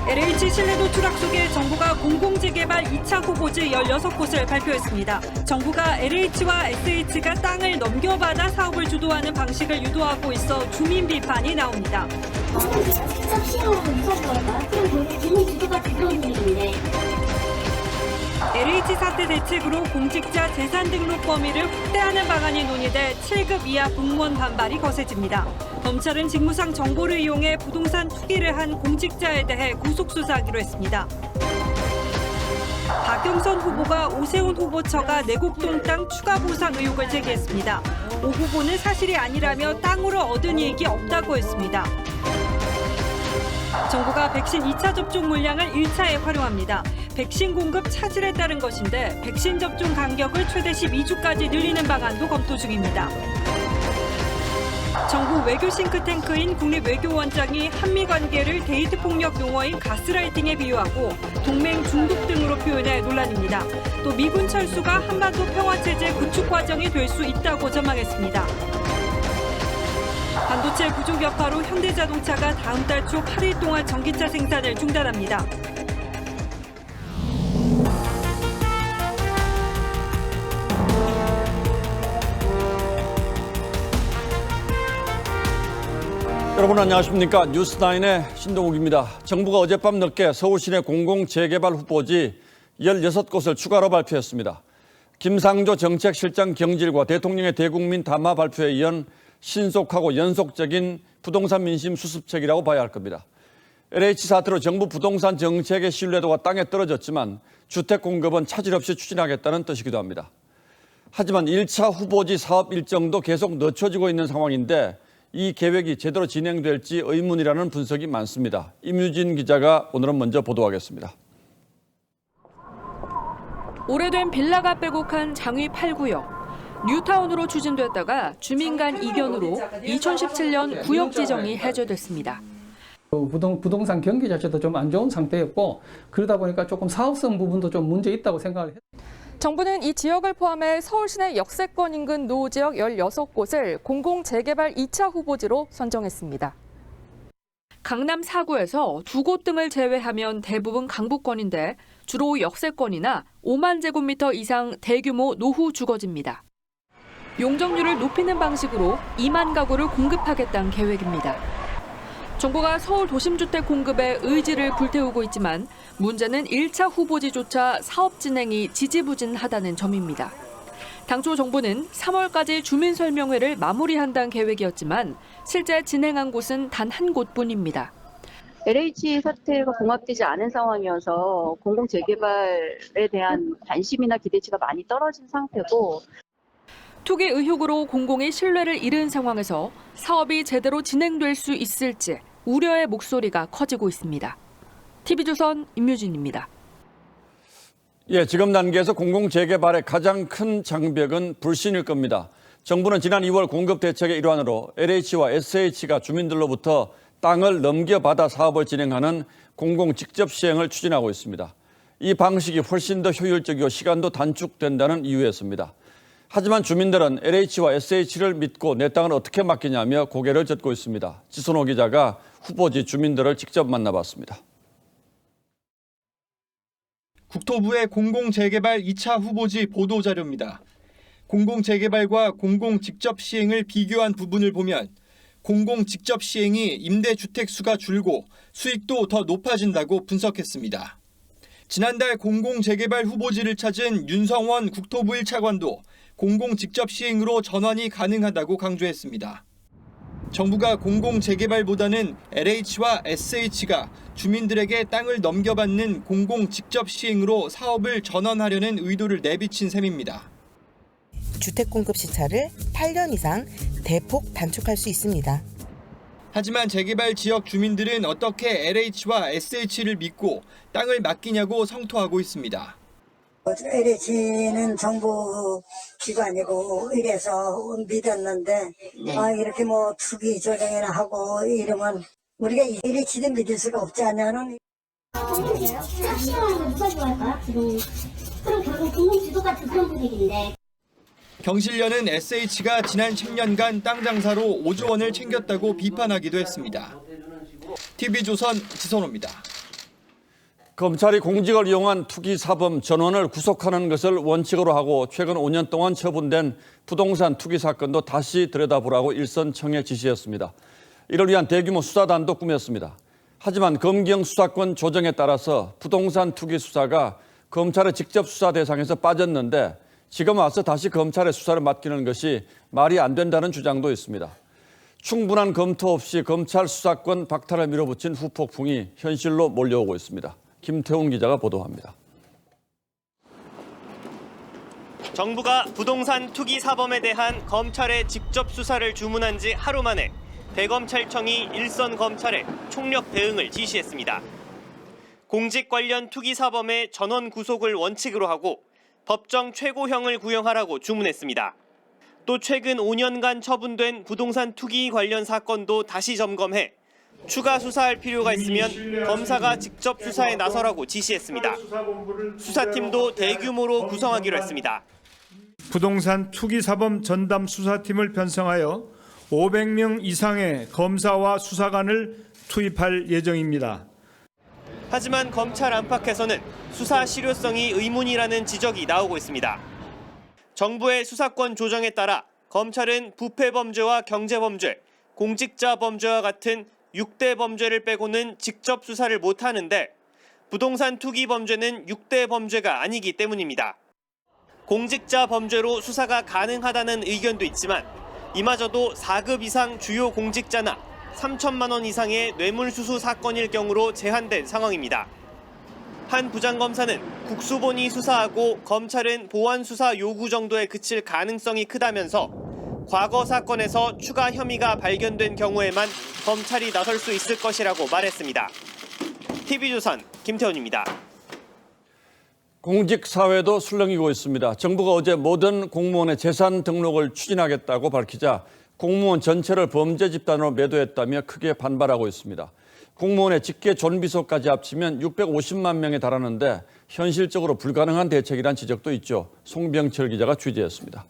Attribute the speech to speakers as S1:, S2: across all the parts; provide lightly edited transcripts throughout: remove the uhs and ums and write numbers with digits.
S1: LH 신뢰도 추락 속에 정부가 공공재개발 2차 후보지 16곳을 발표했습니다. 정부가 LH와 SH가 땅을 넘겨받아 사업을 주도하는 방식을 유도하고 있어 주민 비판이 나옵니다.
S2: 직접 시행하고 무서워요. 그럼 주민 주도가 그런 일인데.
S1: LH 사태 대책으로 공직자 재산 등록 범위를 확대하는 방안이 논의돼 7급 이하 공무원 반발이 거세집니다. 검찰은 직무상 정보를 이용해 부동산 투기를 한 공직자에 대해 구속수사하기로 했습니다. 박영선 후보가 오세훈 후보 처가 내곡동 땅 추가 보상 의혹을 제기했습니다. 오 후보는 사실이 아니라며 땅으로 얻은 이익이 없다고 했습니다. 정부가 백신 2차 접종 물량을 1차에 활용합니다. 백신 공급 차질에 따른 것인데 백신 접종 간격을 최대 12주까지 늘리는 방안도 검토 중입니다. 정부 외교 싱크탱크인 국립외교원장이 한미 관계를 데이트 폭력 용어인 가스라이팅에 비유하고 동맹 중독 등으로 표현해 논란입니다. 또 미군 철수가 한반도 평화체제 구축 과정이 될 수 있다고 전망했습니다. 반도체 부족 여파로 현대자동차가 다음 달 초 8일 동안 전기차 생산을 중단합니다.
S3: 여러분 안녕하십니까. 뉴스나인의 신동욱입니다. 정부가 어젯밤 늦게 서울 시내 공공재개발 후보지 16곳을 추가로 발표했습니다. 김상조 정책실장 경질과 대통령의 대국민 담화 발표에 이은 신속하고 연속적인 부동산 민심 수습책이라고 봐야 할 겁니다. LH 사태로 정부 부동산 정책의 신뢰도가 땅에 떨어졌지만 주택 공급은 차질 없이 추진하겠다는 뜻이기도 합니다. 하지만 1차 후보지 사업 일정도 계속 늦춰지고 있는 상황인데 이 계획이 제대로 진행될지 의문이라는 분석이 많습니다. 임유진 기자가 오늘은 먼저 보도하겠습니다.
S4: 오래된 빌라가 빼곡한 장위 8구역. 뉴타운으로 추진됐다가 주민 간 이견으로 2017년 구역 지정이 해제됐습니다.
S5: 부동산 경기 자체도 좀 안 좋은 상태였고 그러다 보니까 조금 사업성 부분도 좀 문제 있다고 생각을 했습니다.
S4: 정부는 이 지역을 포함해 서울 시내 역세권 인근 노후 지역 16곳을 공공재개발 2차 후보지로 선정했습니다. 강남 4구에서 2곳 등을 제외하면 대부분 강북권인데 주로 역세권이나 5만 제곱미터 이상 대규모 노후 주거지입니다. 용적률을 높이는 방식으로 2만 가구를 공급하겠다는 계획입니다. 정부가 서울 도심주택 공급에 의지를 불태우고 있지만 문제는 1차 후보지조차 사업 진행이 지지부진하다는 점입니다. 당초 정부는 3월까지 주민설명회를 마무리한다는 계획이었지만 실제 진행한 곳은 단 한 곳뿐입니다.
S6: LH 사태가 봉합되지 않은 상황이어서 공공재개발에 대한 관심이나 기대치가 많이 떨어진 상태고
S4: 투기 의혹으로 공공이 신뢰를 잃은 상황에서 사업이 제대로 진행될 수 있을지 우려의 목소리가 커지고 있습니다. TV조선 임유진입니다.
S3: 지금 단계에서 공공재개발의 가장 큰 장벽은 불신일 겁니다. 정부는 지난 2월 공급 대책의 일환으로 LH와 SH가 주민들로부터 땅을 넘겨받아 사업을 진행하는 공공 직접 시행을 추진하고 있습니다. 이 방식이 훨씬 더 효율적이고 시간도 단축된다는 이유였습니다. 하지만 주민들은 LH와 SH를 믿고 내 땅을 어떻게 맡기냐며 고개를 젓고 있습니다. 지선호 기자가 후보지 주민들을 직접 만나봤습니다.
S7: 국토부의 공공재개발 2차 후보지 보도자료입니다. 공공재개발과 공공직접 시행을 비교한 부분을 보면 공공직접 시행이 임대주택 수가 줄고 수익도 더 높아진다고 분석했습니다. 지난달 공공재개발 후보지를 찾은 윤성원 국토부 1차관도 공공직접 시행으로 전환이 가능하다고 강조했습니다. 정부가 공공재개발보다는 LH와 SH가 주민들에게 땅을 넘겨받는 공공직접 시행으로 사업을 전환하려는 의도를 내비친 셈입니다.
S8: 주택 공급 시차를 8년 이상 대폭 단축할 수 있습니다.
S7: 하지만 재개발 지역 주민들은 어떻게 LH와 SH를 믿고 땅을 맡기냐고 성토하고 있습니다.
S9: LH는 정부 기관이고 이래서 믿었는데 이렇게 투기 조정이나 하고 이러면 우리가 LH도 믿을 수가 없지 않냐는.
S2: 시행하는 거 누가 좋아할까요? 지금 그럼 결국 공공 주도가 그런 분위기인데.
S7: 경실련은 SH가 지난 10년간 땅 장사로 5조 원을 챙겼다고 비판하기도 했습니다. TV조선 지선호입니다.
S3: 검찰이 공직을 이용한 투기 사범 전원을 구속하는 것을 원칙으로 하고 최근 5년 동안 처분된 부동산 투기 사건도 다시 들여다보라고 일선청에 지시했습니다. 이를 위한 대규모 수사단도 꾸몄습니다. 하지만 검경 수사권 조정에 따라서 부동산 투기 수사가 검찰의 직접 수사 대상에서 빠졌는데 지금 와서 다시 검찰의 수사를 맡기는 것이 말이 안 된다는 주장도 있습니다. 충분한 검토 없이 검찰 수사권 박탈을 밀어붙인 후폭풍이 현실로 몰려오고 있습니다. 김태훈 기자가 보도합니다.
S10: 정부가 부동산 투기 사범에 대한 검찰의 직접 수사를 주문한 지 하루 만에 대검찰청이 일선 검찰에 총력 대응을 지시했습니다. 공직 관련 투기 사범의 전원 구속을 원칙으로 하고 법정 최고형을 구형하라고 주문했습니다. 또 최근 5년간 처분된 부동산 투기 관련 사건도 다시 점검해 추가 수사할 필요가 있으면 검사가 직접 수사에 나서라고 지시했습니다. 수사팀도 대규모로 구성하기로 했습니다.
S11: 부동산 투기 사범 전담 수사팀을 편성하여 500명 이상의 검사와 수사관을 투입할 예정입니다.
S10: 하지만 검찰 안팎에서는 수사 실효성이 의문이라는 지적이 나오고 있습니다. 정부의 수사권 조정에 따라 검찰은 부패 범죄와 경제 범죄, 공직자 범죄와 같은 6대 범죄를 빼고는 직접 수사를 못하는데 부동산 투기 범죄는 6대 범죄가 아니기 때문입니다. 공직자 범죄로 수사가 가능하다는 의견도 있지만 이마저도 4급 이상 주요 공직자나 3천만 원 이상의 뇌물수수 사건일 경우로 제한된 상황입니다. 한 부장검사는 국수본이 수사하고 검찰은 보완 수사 요구 정도에 그칠 가능성이 크다면서 과거 사건에서 추가 혐의가 발견된 경우에만 검찰이 나설 수 있을 것이라고 말했습니다. TV조선 김태훈입니다.
S3: 공직사회도 술렁이고 있습니다. 정부가 어제 모든 공무원의 재산 등록을 추진하겠다고 밝히자 공무원 전체를 범죄 집단으로 매도했다며 크게 반발하고 있습니다. 공무원의 직계 존비속까지 합치면 650만 명에 달하는데 현실적으로 불가능한 대책이란 지적도 있죠. 송병철 기자가 취재했습니다.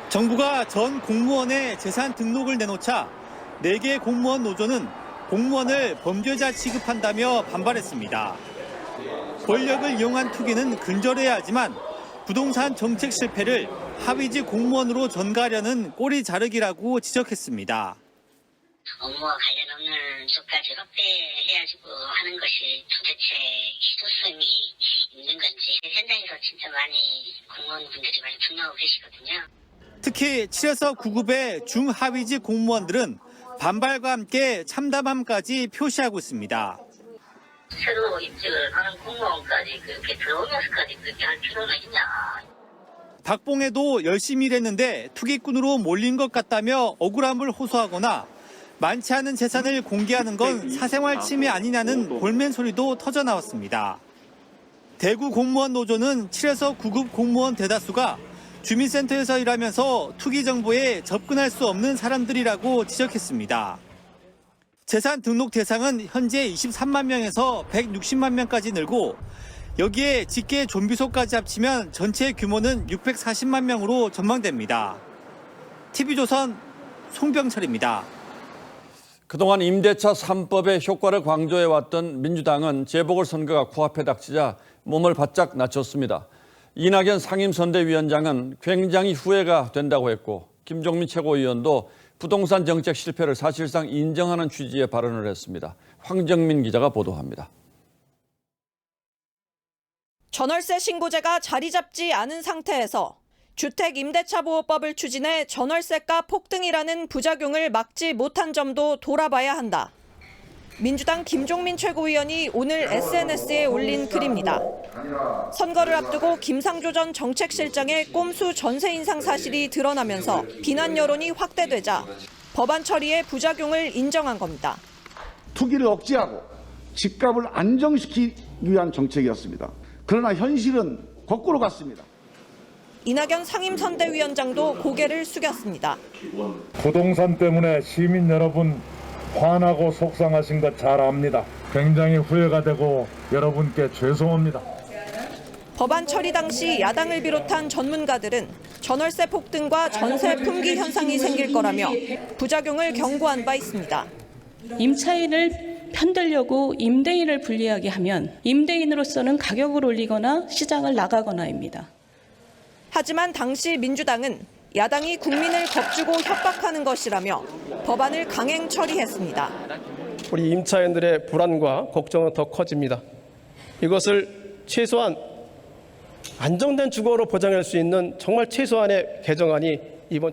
S12: 정부가 전 공무원의 재산 등록을 내놓자 4개 공무원 노조는 공무원을 범죄자 취급한다며 반발했습니다. 권력을 이용한 투기는 근절해야 하지만 부동산 정책 실패를 하위직 공무원으로 전가하려는 꼬리 자르기라고 지적했습니다.
S13: 업무와 관련 없는 쪽까지 확대해가지고 하는 것이 도대체 희소성이 있는 건지 현장에서 진짜 많이 공무원분들이 많이 분노하고 계시거든요.
S12: 특히 7에서 9급의 중하위직 공무원들은 반발과 함께 참담함까지 표시하고 있습니다.
S13: 새로 입직을 하는 공무원까지 그렇게 들어오면서까지 그렇게 할 필요는 있냐.
S12: 박봉에도 열심히 일했는데 투기꾼으로 몰린 것 같다며 억울함을 호소하거나 많지 않은 재산을 공개하는 건 사생활 침해 아니냐는 볼멘 소리도 터져나왔습니다. 대구 공무원 노조는 7에서 9급 공무원 대다수가 주민센터에서 일하면서 투기 정보에 접근할 수 없는 사람들이라고 지적했습니다. 재산 등록 대상은 현재 23만 명에서 160만 명까지 늘고 여기에 직계 존비속까지 합치면 전체 규모는 640만 명으로 전망됩니다. TV조선 송병철입니다.
S3: 그동안 임대차 3법의 효과를 강조해왔던 민주당은 재보궐선거가 코앞에 닥치자 몸을 바짝 낮췄습니다. 이낙연 상임선대위원장은 굉장히 후회가 된다고 했고 김종민 최고위원도 부동산 정책 실패를 사실상 인정하는 취지의 발언을 했습니다. 황정민 기자가 보도합니다.
S14: 전월세 신고제가 자리 잡지 않은 상태에서 주택임대차보호법을 추진해 전월세가 폭등이라는 부작용을 막지 못한 점도 돌아봐야 한다. 민주당 김종민 최고위원이 오늘 SNS에 올린 글입니다. 선거를 앞두고 김상조 전 정책실장의 꼼수 전세 인상 사실이 드러나면서 비난 여론이 확대되자 법안 처리의 부작용을 인정한 겁니다.
S15: 투기를 억제하고 집값을 안정시키기 위한 정책이었습니다. 그러나 현실은 거꾸로 갔습니다.
S14: 이낙연 상임선대위원장도 고개를 숙였습니다.
S16: 부동산 때문에 시민 여러분 화나고 속상하신 것 잘 압니다. 굉장히 후회가 되고 여러분께 죄송합니다.
S14: 법안 처리 당시 야당을 비롯한 전문가들은 전월세 폭등과 전세 품귀 현상이 생길 거라며 부작용을 경고한 바 있습니다.
S17: 임차인을 편들려고 임대인을 불리하게 하면 임대인으로서는 가격을 올리거나 시장을 나가거나입니다.
S14: 하지만 당시 민주당은 야당이 국민을 겁주고 협박하는 것이라며 법안을 강행 처리했습니다.
S18: 우리 임차인들의 불안과 걱정은 더 커집니다. 이것을 최소한 안정된 주거로 보장할 수 있는 정말 최소한의 개정안이 이번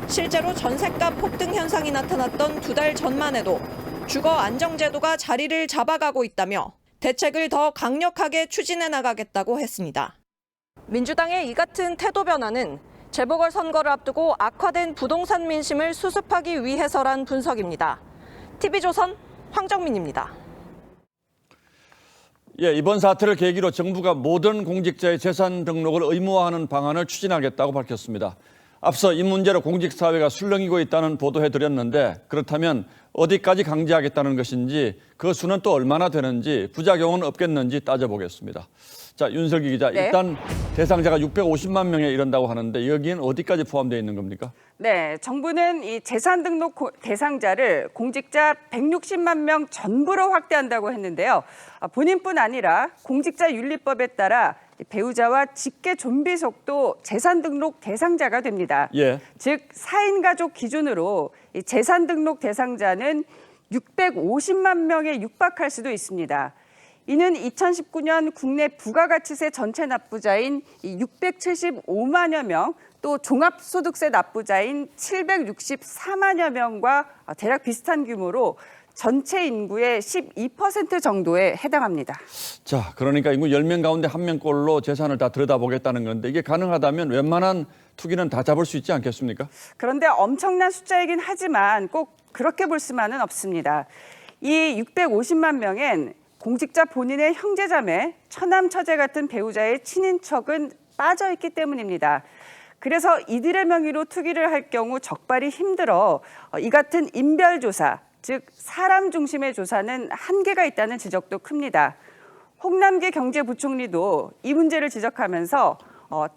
S14: 실제로 전셋값 폭등 현상이 나타났던 2달 전만 해도 주거 안정제도가 자리를 잡아가고 있다며 대책을 더 강력하게 추진해 나가겠다고 했습니다. 민주당의 이 같은 태도 변화는 재보궐선거를 앞두고 악화된 부동산 민심을 수습하기 위해서란 분석입니다. TV조선 황정민입니다.
S3: 예, 이번 사태를 계기로 정부가 모든 공직자의 재산 등록을 의무화하는 방안을 추진하겠다고 밝혔습니다. 앞서 이 문제로 공직사회가 술렁이고 있다는 보도해드렸는데 그렇다면 어디까지 강제하겠다는 것인지 그 수는 또 얼마나 되는지 부작용은 없겠는지 따져보겠습니다. 자, 윤석기 기자,
S19: 네.
S3: 일단 대상자가 650만 명에 이른다고 하는데 여기엔 어디까지 포함되어 있는 겁니까?
S19: 네, 정부는 이 재산 등록 대상자를 공직자 160만 명 전부로 확대한다고 했는데요. 본인뿐 아니라 공직자윤리법에 따라 배우자와 직계 존비속도 재산 등록 대상자가 됩니다.
S3: 예.
S19: 즉 4인 가족 기준으로 이 재산 등록 대상자는 650만 명에 육박할 수도 있습니다. 이는 2019년 국내 부가가치세 전체 납부자인 675만여 명, 또 종합소득세 납부자인 764만여 명과 대략 비슷한 규모로 전체 인구의 12% 정도에 해당합니다.
S3: 자, 그러니까 인구 10명 가운데 1명꼴로 재산을 다 들여다보겠다는 건데 이게 가능하다면 웬만한 투기는 다 잡을 수 있지 않겠습니까?
S19: 그런데 엄청난 숫자이긴 하지만 꼭 그렇게 볼 수만은 없습니다. 이 650만 명엔 공직자 본인의 형제자매, 처남, 처제 같은 배우자의 친인척은 빠져 있기 때문입니다. 그래서 이들의 명의로 투기를 할 경우 적발이 힘들어 이 같은 인별조사, 즉 사람 중심의 조사는 한계가 있다는 지적도 큽니다. 홍남기 경제부총리도 이 문제를 지적하면서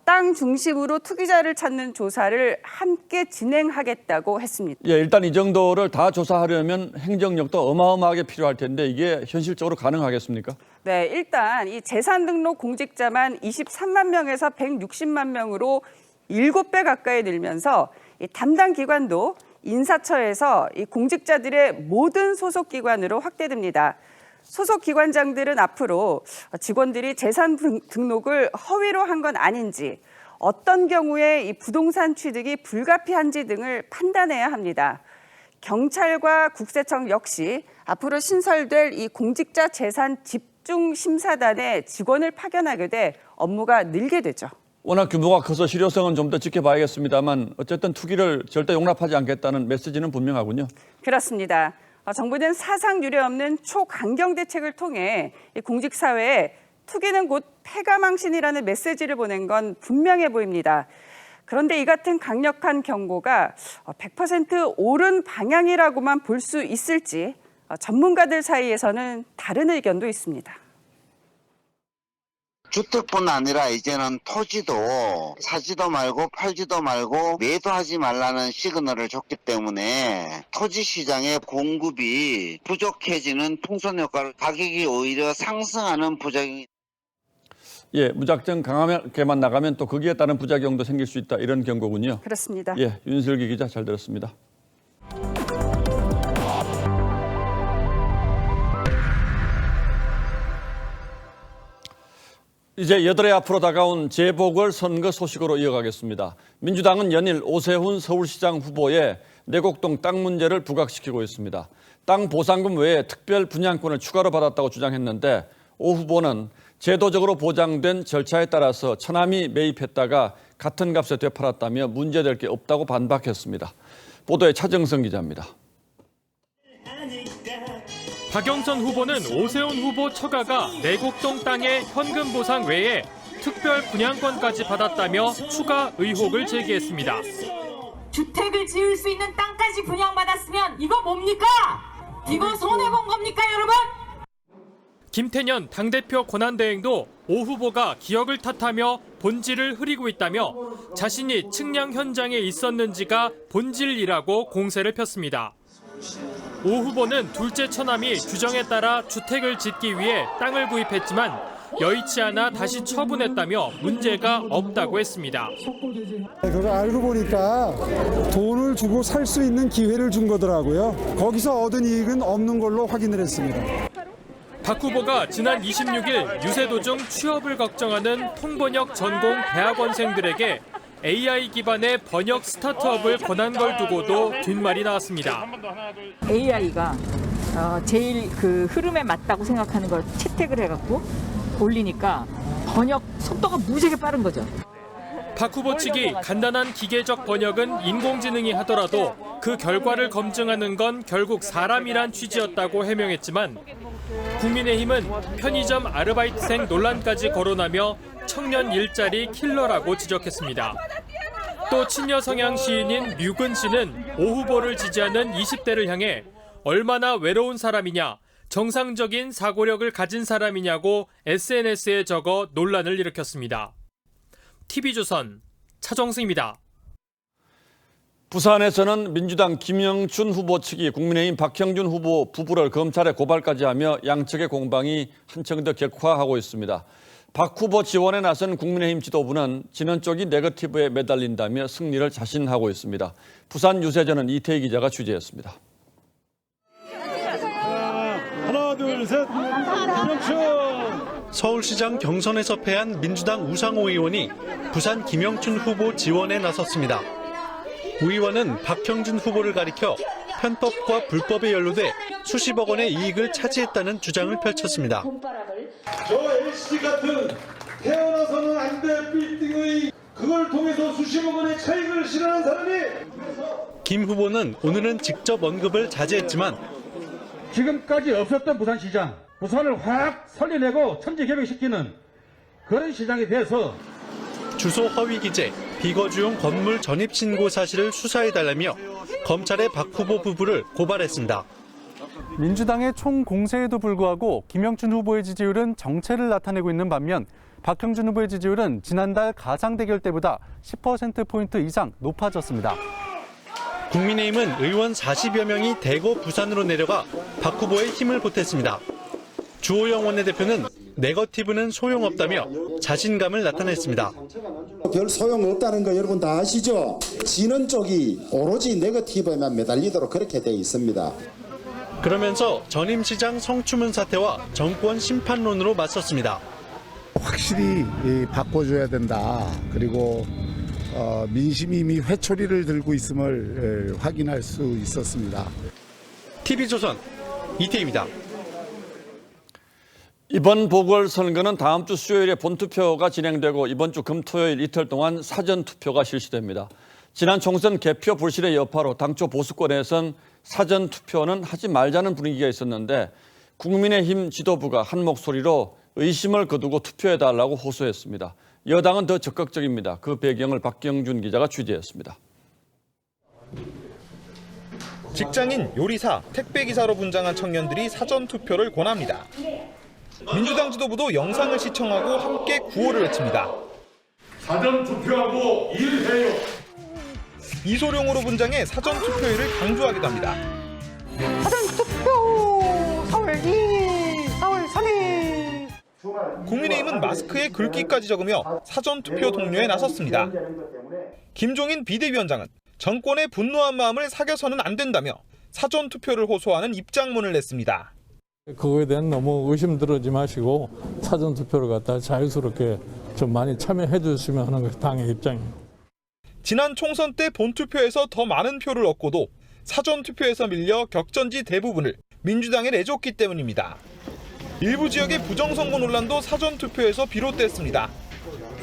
S19: 땅 중심으로 투기자를 찾는 조사를 함께 진행하겠다고 했습니다.
S3: 예, 일단 이 정도를 다 조사하려면 행정력도 어마어마하게 필요할 텐데 이게 현실적으로 가능하겠습니까?
S19: 네, 일단 이 재산 등록 공직자만 23만 명에서 160만 명으로 7배 가까이 늘면서 이 담당 기관도 인사처에서 이 공직자들의 모든 소속 기관으로 확대됩니다. 소속 기관장들은 앞으로 직원들이 재산 등록을 허위로 한 건 아닌지, 어떤 경우에 이 부동산 취득이 불가피한지 등을 판단해야 합니다. 경찰과 국세청 역시 앞으로 신설될 이 공직자 재산 집중 심사단에 직원을 파견하게 돼 업무가 늘게 되죠.
S3: 워낙 규모가 커서 실효성은 좀 더 지켜봐야겠습니다만 어쨌든 투기를 절대 용납하지 않겠다는 메시지는 분명하군요.
S19: 그렇습니다. 정부는 사상 유례 없는 초강경 대책을 통해 이 공직사회에 투기는 곧 패가망신이라는 메시지를 보낸 건 분명해 보입니다. 그런데 이 같은 강력한 경고가 100% 옳은 방향이라고만 볼 수 있을지 전문가들 사이에서는 다른 의견도 있습니다.
S20: 주택뿐 아니라 이제는 토지도 사지도 말고 팔지도 말고 매도하지 말라는 시그널을 줬기 때문에 토지 시장의 공급이 부족해지는 풍선 효과를 가격이 오히려 상승하는 부작용이
S3: 예, 무작정 강하게만 나가면 또 거기에 따른 부작용도 생길 수 있다 이런 경고군요.
S19: 그렇습니다.
S3: 예, 윤슬기 기자 잘 들었습니다. 이제 여덟해 앞으로 다가온 재보궐선거 소식으로 이어가겠습니다. 민주당은 연일 오세훈 서울시장 후보의 내곡동 땅 문제를 부각시키고 있습니다. 땅 보상금 외에 특별 분양권을 추가로 받았다고 주장했는데 오 후보는 제도적으로 보장된 절차에 따라서 처남이 매입했다가 같은 값에 되팔았다며 문제될 게 없다고 반박했습니다. 보도에 차정성 기자입니다.
S21: 박영선 후보는 오세훈 후보 처가가 내곡동 땅의 현금 보상 외에 특별 분양권까지 받았다며 추가 의혹을 제기했습니다.
S22: 주택을 지을 수 있는 땅까지 분양받았으면 이거 뭡니까? 이거 손해본 겁니까, 여러분?
S21: 김태년 당대표 권한대행도 오 후보가 기억을 탓하며 본질을 흐리고 있다며 자신이 측량 현장에 있었는지가 본질이라고 공세를 폈습니다. 오 후보는 둘째 처남이 규정에 따라 주택을 짓기 위해 땅을 구입했지만 여의치 않아 다시 처분했다며 문제가 없다고 했습니다.
S1: 그걸 알고 보니까 돈을 주고 살 수 있는 기회를 준 거더라고요. 거기서 얻은 이익은 없는 걸로 확인을 했습니다.
S21: 박 후보가 지난 26일 유세 도중 취업을 걱정하는 통번역 전공 대학원생들에게 AI 기반의 번역 스타트업을 권한 걸 두고도 뒷말이 나왔습니다.
S5: AI가 제일 그 흐름에 맞다고 생각하는 걸 채택을 해갖고 올리니까 번역 속도가 무지하게 빠른 거죠.
S21: 박 후보 측이 간단한 기계적 번역은 인공지능이 하더라도 그 결과를 검증하는 건 결국 사람이란 취지였다고 해명했지만 국민의힘은 편의점 아르바이트생 논란까지 거론하며 청년 일자리 킬러라고 지적했습니다. 또 친여 성향 시인인 류근 씨는 오 후보를 지지하는 20대를 향해 얼마나 외로운 사람이냐, 정상적인 사고력을 가진 사람이냐고 SNS에 적어 논란을 일으켰습니다. TV조선 차정승입니다.
S3: 부산에서는 민주당 김영춘 후보 측이 국민의힘 박형준 후보 부부를 검찰에 고발까지 하며 양측의 공방이 한층 더 격화하고 있습니다. 박 후보 지원에 나선 국민의힘 지도부는 지는 쪽이 네거티브에 매달린다며 승리를 자신하고 있습니다. 부산 유세전은 이태희 기자가 취재했습니다.
S23: 하나, 둘, 셋. 김영춘. 서울시장 경선에서 패한 민주당 우상호 의원이 부산 김영춘 후보 지원에 나섰습니다. 우 의원은 박형준 후보를 가리켜 편법과 불법에 연루돼 수십억 원의 이익을 차지했다는 주장을 펼쳤습니다.
S24: 저 LC 같은 태어나서는 안 될 빌딩의 그걸 통해서 수십억 원의 차익을 실현한 사람이
S23: 김 후보는 오늘은 직접 언급을 자제했지만
S25: 지금까지 없었던 부산시장, 부산을 확 살려내고 천지개벽시키는 그런 시장이 돼서
S23: 주소 허위 기재, 비거주용 건물 전입 신고 사실을 수사해달라며 검찰의 박 후보 부부를 고발했습니다.
S26: 민주당의 총 공세에도 불구하고 김영춘 후보의 지지율은 정체를 나타내고 있는 반면 박형준 후보의 지지율은 지난달 가상 대결 때보다 10%포인트 이상 높아졌습니다.
S23: 국민의힘은 의원 40여 명이 대거 부산으로 내려가 박 후보에 힘을 보탰습니다. 주호영 원내대표는 네거티브는 소용없다며 자신감을 나타냈습니다.
S27: 별 소용없다는 거 여러분 다 아시죠? 지는 쪽이 오로지 네거티브에만 매달리도록 그렇게 돼 있습니다.
S23: 그러면서 전임시장 성추문 사태와 정권 심판론으로 맞섰습니다.
S1: 확실히 바꿔줘야 된다. 그리고 민심이 이미 회초리를 들고 있음을 확인할 수 있었습니다.
S23: TV조선 이태희입니다.
S3: 이번 보궐선거는 다음 주 수요일에 본투표가 진행되고 이번 주 금토요일 이틀 동안 사전투표가 실시됩니다. 지난 총선 개표 불실의 여파로 당초 보수권에선 사전투표는 하지 말자는 분위기가 있었는데 국민의힘 지도부가 한 목소리로 의심을 거두고 투표해달라고 호소했습니다. 여당은 더 적극적입니다. 그 배경을 박경준 기자가 취재했습니다.
S28: 직장인, 요리사, 택배기사로 분장한 청년들이 사전투표를 권합니다. 민주당 지도부도 영상을 시청하고 함께 구호를 외칩니다.
S24: 사전투표하고 일해요.
S28: 이소룡으로 분장해 사전투표일을 강조하기도 합니다.
S25: 사전투표 4월 2일, 4월 3일.
S28: 국민의힘은 마스크에 글귀까지 적으며 사전투표 독려에 나섰습니다. 김종인 비대위원장은 정권의 분노한 마음을 사겨서는 안 된다며 사전투표를 호소하는 입장문을 냈습니다.
S29: 그거에 대한 너무 의심 들어지 마시고 사전투표를 갖다 자유스럽게 좀 많이 참여해 주시면 하는 것이 당의 입장입니다.
S28: 지난 총선 때 본투표에서 더 많은 표를 얻고도 사전투표에서 밀려 격전지 대부분을 민주당에 내줬기 때문입니다. 일부 지역의 부정선거 논란도 사전투표에서 비롯됐습니다.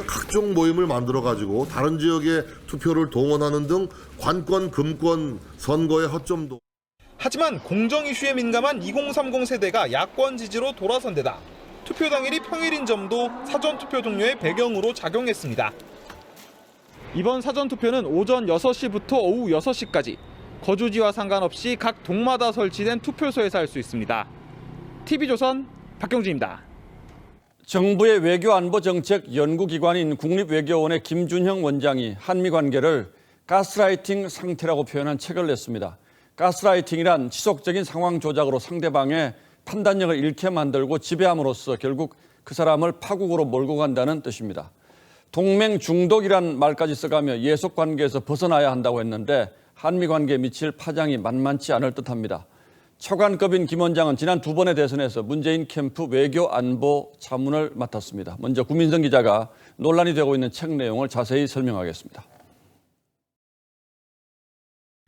S30: 각종 모임을 만들어가지고 다른 지역의 투표를 동원하는 등 관권, 금권, 선거의 허점도.
S28: 하지만 공정 이슈에 민감한 2030 세대가 야권 지지로 돌아선 데다 투표 당일이 평일인 점도 사전투표 종료의 배경으로 작용했습니다. 이번 사전투표는 오전 6시부터 오후 6시까지 거주지와 상관없이 각 동마다 설치된 투표소에서 할 수 있습니다. TV조선 박경준입니다.
S3: 정부의 외교안보정책 연구기관인 국립외교원의 김준형 원장이 한미 관계를 가스라이팅 상태라고 표현한 책을 냈습니다. 가스라이팅이란 지속적인 상황 조작으로 상대방의 판단력을 잃게 만들고 지배함으로써 결국 그 사람을 파국으로 몰고 간다는 뜻입니다. 동맹 중독이란 말까지 써가며 예속 관계에서 벗어나야 한다고 했는데 한미 관계에 미칠 파장이 만만치 않을 듯합니다. 차관급인 김 원장은 지난 2번의 대선에서 문재인 캠프 외교 안보 자문을 맡았습니다. 먼저 구민성 기자가 논란이 되고 있는 책 내용을 자세히 설명하겠습니다.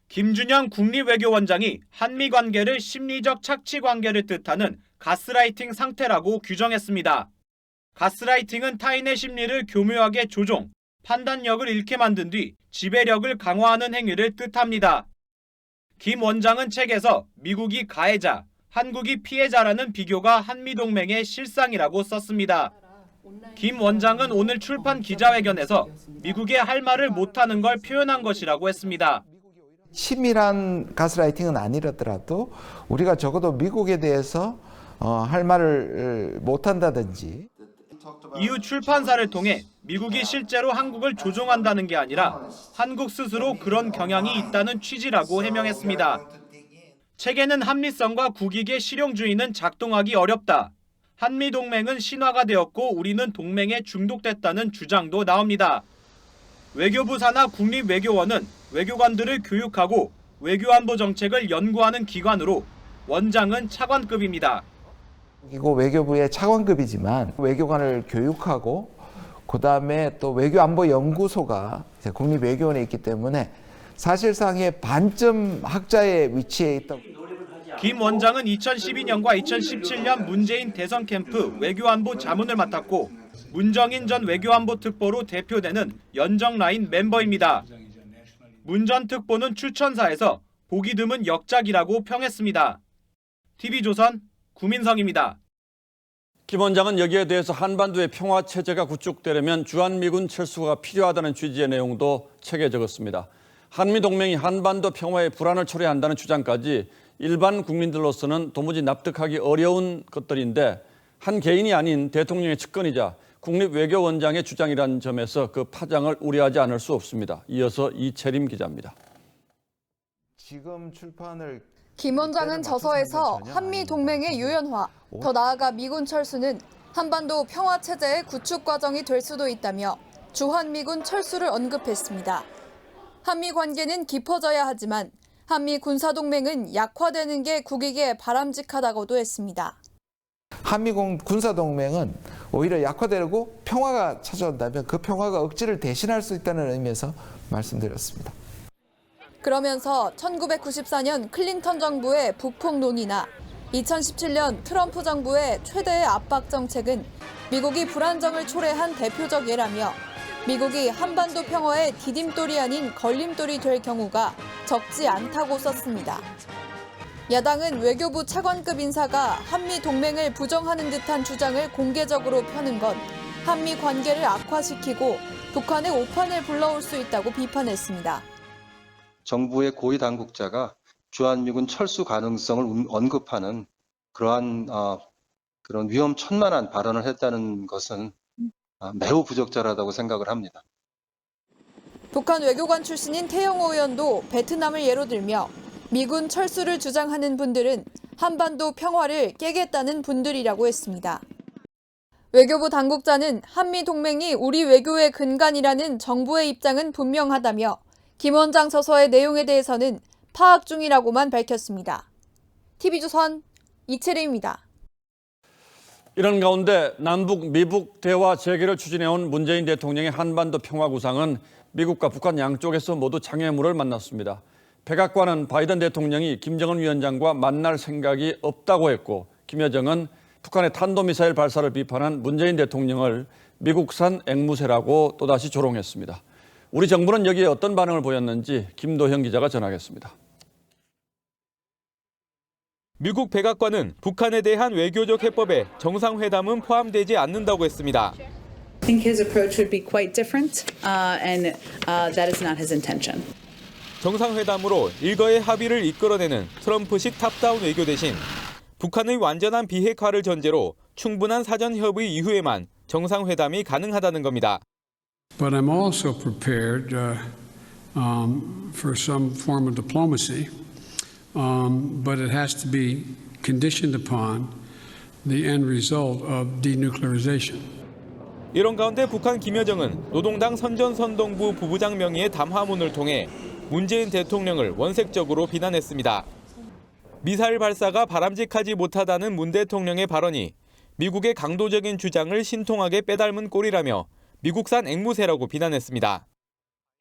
S2: 김준영 국립외교원장이 한미 관계를 심리적 착취 관계를 뜻하는 가스라이팅 상태라고 규정했습니다. 가스라이팅은 타인의 심리를 교묘하게 조종, 판단력을 잃게 만든 뒤 지배력을 강화하는 행위를 뜻합니다. 김 원장은 책에서 미국이 가해자, 한국이 피해자라는 비교가 한미동맹의 실상이라고 썼습니다. 김 원장은 오늘 출판 기자회견에서 미국의 할 말을 못하는 걸 표현한 것이라고 했습니다.
S4: 치밀한 가스라이팅은 아니더라도 우리가 적어도 미국에 대해서 할 말을 못한다든지.
S2: 이후 출판사를 통해 미국이 실제로 한국을 조종한다는 게 아니라 한국 스스로 그런 경향이 있다는 취지라고 해명했습니다. 책에는 한미성과 국익의 실용주의는 작동하기 어렵다. 한미동맹은 신화가 되었고 우리는 동맹에 중독됐다는 주장도 나옵니다. 외교부 산하 국립외교원은 외교관들을 교육하고 외교안보 정책을 연구하는 기관으로 원장은 차관급입니다.
S4: 이거 외교부의 차관급이지만 외교관을 교육하고 그다음에 또 외교안보연구소가 국립외교원에 있기 때문에 사실상의 반점 학자의 위치에 있다고.
S2: 김 원장은 2012년과 2017년 문재인 대선 캠프 외교안보 자문을 맡았고 문정인 전 외교안보 특보로 대표되는 연정라인 멤버입니다. 문 전 특보는 추천사에서 보기 드문 역작이라고 평했습니다. TV조선 구민성입니다.
S3: 김 원장은 여기에 대해서 한반도의 평화 체제가 구축되려면 주한미군 철수가 필요하다는 취지의 내용도 책에 적었습니다. 한미동맹이 한반도 평화의 불안을 초래한다는 주장까지 일반 국민들로서는 도무지 납득하기 어려운 것들인데 한 개인이 아닌 대통령의 측근이자 국립외교원장의 주장이라는 점에서 그 파장을 우려하지 않을 수 없습니다. 이어서 이채림 기자입니다.
S4: 지금 출판을
S6: 김 원장은 저서에서 한미 동맹의 유연화, 더 나아가 미군 철수는 한반도 평화 체제의 구축 과정이 될 수도 있다며 주한미군 철수를 언급했습니다. 한미 관계는 깊어져야 하지만 한미 군사동맹은 약화되는 게 국익에 바람직하다고도 했습니다.
S4: 한미 군사동맹은 오히려 약화되고 평화가 찾아온다면 그 평화가 억지를 대신할 수 있다는 의미에서 말씀드렸습니다.
S6: 그러면서 1994년 클린턴 정부의 북폭 논의나 2017년 트럼프 정부의 최대의 압박 정책은 미국이 불안정을 초래한 대표적 예라며 미국이 한반도 평화의 디딤돌이 아닌 걸림돌이 될 경우가 적지 않다고 썼습니다. 야당은 외교부 차관급 인사가 한미 동맹을 부정하는 듯한 주장을 공개적으로 펴는 건 한미 관계를 악화시키고 북한의 오판을 불러올 수 있다고 비판했습니다.
S7: 정부의 고위 당국자가 주한미군 철수 가능성을 언급하는 그러한 그런 위험천만한 발언을 했다는 것은 매우 부적절하다고 생각을 합니다.
S6: 북한 외교관 출신인 태영호 의원도 베트남을 예로 들며 미군 철수를 주장하는 분들은 한반도 평화를 깨겠다는 분들이라고 했습니다. 외교부 당국자는 한미 동맹이 우리 외교의 근간이라는 정부의 입장은 분명하다며 김 원장 저서의 내용에 대해서는 파악 중이라고만 밝혔습니다. TV조선 이채림입니다.
S3: 이런 가운데 남북 미북 대화 재개를 추진해온 문재인 대통령의 한반도 평화 구상은 미국과 북한 양쪽에서 모두 장애물을 만났습니다. 백악관은 바이든 대통령이 김정은 위원장과 만날 생각이 없다고 했고 김여정은 북한의 탄도미사일 발사를 비판한 문재인 대통령을 미국산 앵무새라고 또다시 조롱했습니다. 우리 정부는 여기에 어떤 반응을 보였는지 김도형 기자가 전하겠습니다.
S8: 미국 백악관은 북한에 대한 외교적 해법에 정상회담은 포함되지 않는다고 했습니다.
S9: I think his approach would be quite different, and that is not his intention.
S8: 정상회담으로 일거의 합의를 이끌어내는 트럼프식 탑다운 외교 대신 북한의 완전한 비핵화를 전제로 충분한 사전 협의 이후에만 정상회담이 가능하다는 겁니다.
S10: But I'm also prepared for some form of diplomacy but it has to be conditioned upon the end result of denuclearization.
S8: 이런 가운데 북한 김여정은 노동당 선전선동부 부부장 명의의 담화문을 통해 문재인 대통령을 원색적으로 비난했습니다. 미사일 발사가 바람직하지 못하다는 문 대통령의 발언이 미국의 강도적인 주장을 신통하게 빼닮은 꼴이라며 미국산 앵무새라고 비난했습니다.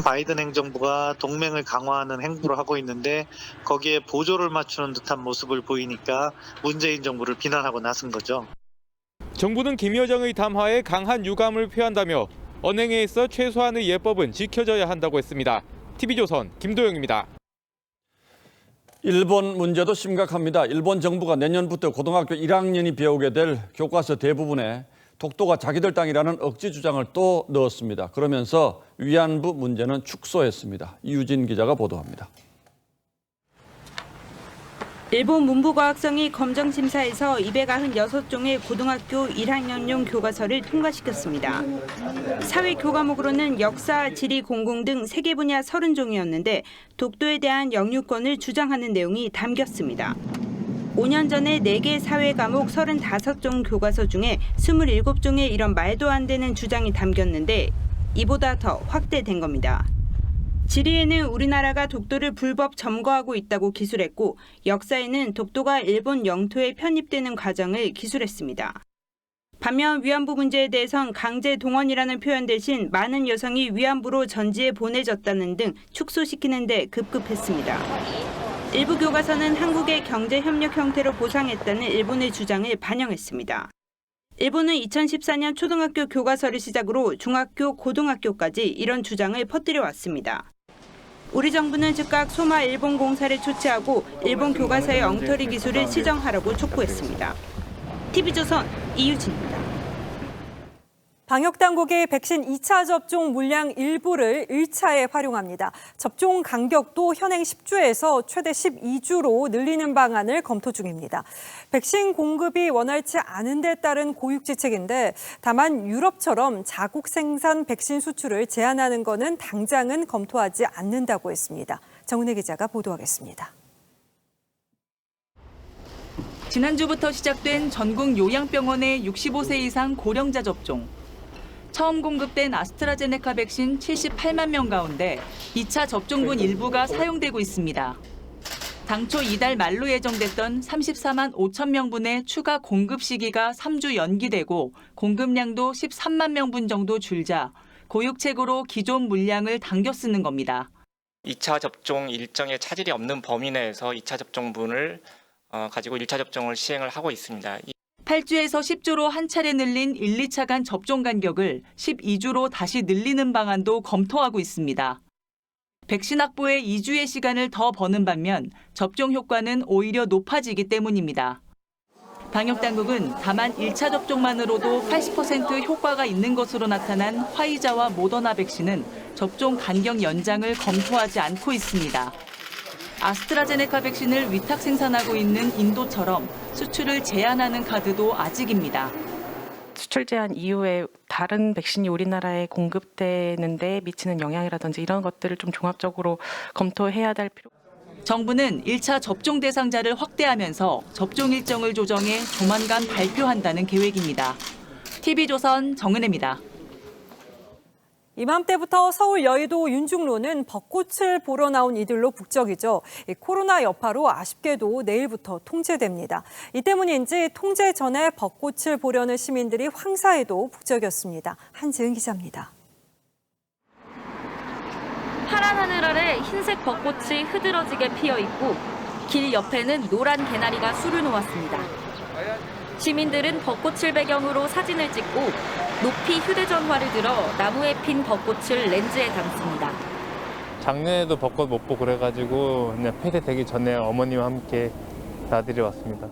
S11: 바이든 행정부가 동맹을 강화하는 행보를 하고 있는데 거기에 보조를 맞추는 듯한 모습을 보이니까 문재인 정부를 비난하고 나선 거죠.
S8: 정부는 김여정의 담화에 강한 유감을 표한다며 언행에 있어 최소한의 예법은 지켜져야 한다고 했습니다. TV조선 김도영입니다.
S3: 일본 문제도 심각합니다. 일본 정부가 내년부터 고등학교 1학년이 배우게 될 교과서 대부분에 독도가 자기들 땅이라는 억지 주장을 또 넣었습니다. 그러면서 위안부 문제는 축소했습니다. 이유진 기자가 보도합니다.
S12: 일본 문부과학성이 검정심사에서 296종의 고등학교 1학년용 교과서를 통과시켰습니다. 사회 교과목으로는 역사, 지리, 공공 등 3개 분야 30종이었는데 독도에 대한 영유권을 주장하는 내용이 담겼습니다. 5년 전에 4개 사회 과목 35종 교과서 중에 27종의 이런 말도 안 되는 주장이 담겼는데 이보다 더 확대된 겁니다. 지리에는 우리나라가 독도를 불법 점거하고 있다고 기술했고 역사에는 독도가 일본 영토에 편입되는 과정을 기술했습니다. 반면 위안부 문제에 대해선 강제 동원이라는 표현 대신 많은 여성이 위안부로 전지에 보내졌다는 등 축소시키는 데 급급했습니다. 일부 교과서는 한국의 경제협력 형태로 보상했다는 일본의 주장을 반영했습니다. 일본은 2014년 초등학교 교과서를 시작으로 중학교, 고등학교까지 이런 주장을 퍼뜨려 왔습니다. 우리 정부는 즉각 소마 일본 공사를 조치하고 일본 교과서의 엉터리 기술을 시정하라고 촉구했습니다. TV조선 이유진입니다.
S13: 방역당국이 백신 2차 접종 물량 일부를 1차에 활용합니다. 접종 간격도 현행 10주에서 최대 12주로 늘리는 방안을 검토 중입니다. 백신 공급이 원활치 않은 데 따른 고육지책인데 다만 유럽처럼 자국 생산 백신 수출을 제한하는 것은 당장은 검토하지 않는다고 했습니다. 정은혜 기자가 보도하겠습니다.
S14: 지난주부터 시작된 전국 요양병원의 65세 이상 고령자 접종. 처음 공급된 아스트라제네카 백신 78만 명 가운데 2차 접종분 일부가 사용되고 있습니다. 당초 이달 말로 예정됐던 34만 5천 명분의 추가 공급 시기가 3주 연기되고 공급량도 13만 명분 정도 줄자 고육책으로 기존 물량을 당겨 쓰는 겁니다.
S15: 2차 접종 일정에 차질이 없는 범위 내에서 2차 접종분을 가지고 1차 접종을 시행을 하고 있습니다.
S14: 8주에서 10주로 한 차례 늘린 1, 2차 간 접종 간격을 12주로 다시 늘리는 방안도 검토하고 있습니다. 백신 확보에 2주의 시간을 더 버는 반면 접종 효과는 오히려 높아지기 때문입니다. 방역당국은 다만 1차 접종만으로도 80% 효과가 있는 것으로 나타난 화이자와 모더나 백신은 접종 간격 연장을 검토하지 않고 있습니다. 아스트라제네카 백신을 위탁 생산하고 있는 인도처럼 수출을 제한하는 카드도 아직입니다.
S16: 수출 제한 이후에 다른 백신이 우리나라에 공급되는 데 미치는 영향이라든지 이런 것들을 좀 종합적으로 검토해야 될 필요가 있습니다.
S14: 정부는 1차 접종 대상자를 확대하면서 접종 일정을 조정해 조만간 발표한다는 계획입니다. TV조선 정은혜입니다.
S13: 이맘때부터 서울 여의도 윤중로는 벚꽃을 보러 나온 이들로 북적이죠. 코로나 여파로 아쉽게도 내일부터 통제됩니다. 이 때문인지 통제 전에 벚꽃을 보려는 시민들이 황사에도 북적였습니다. 한지은 기자입니다.
S17: 파란 하늘 아래 흰색 벚꽃이 흐드러지게 피어 있고 길 옆에는 노란 개나리가 수를 놓았습니다. 시민들은 벚꽃을 배경으로 사진을 찍고 높이 휴대전화를 들어 나무에 핀 벚꽃을 렌즈에 담습니다.
S18: 작년에도 벚꽃 못 보고 그래가지고 그냥 폐쇄되기 전에 어머니와 함께 나들이 왔습니다.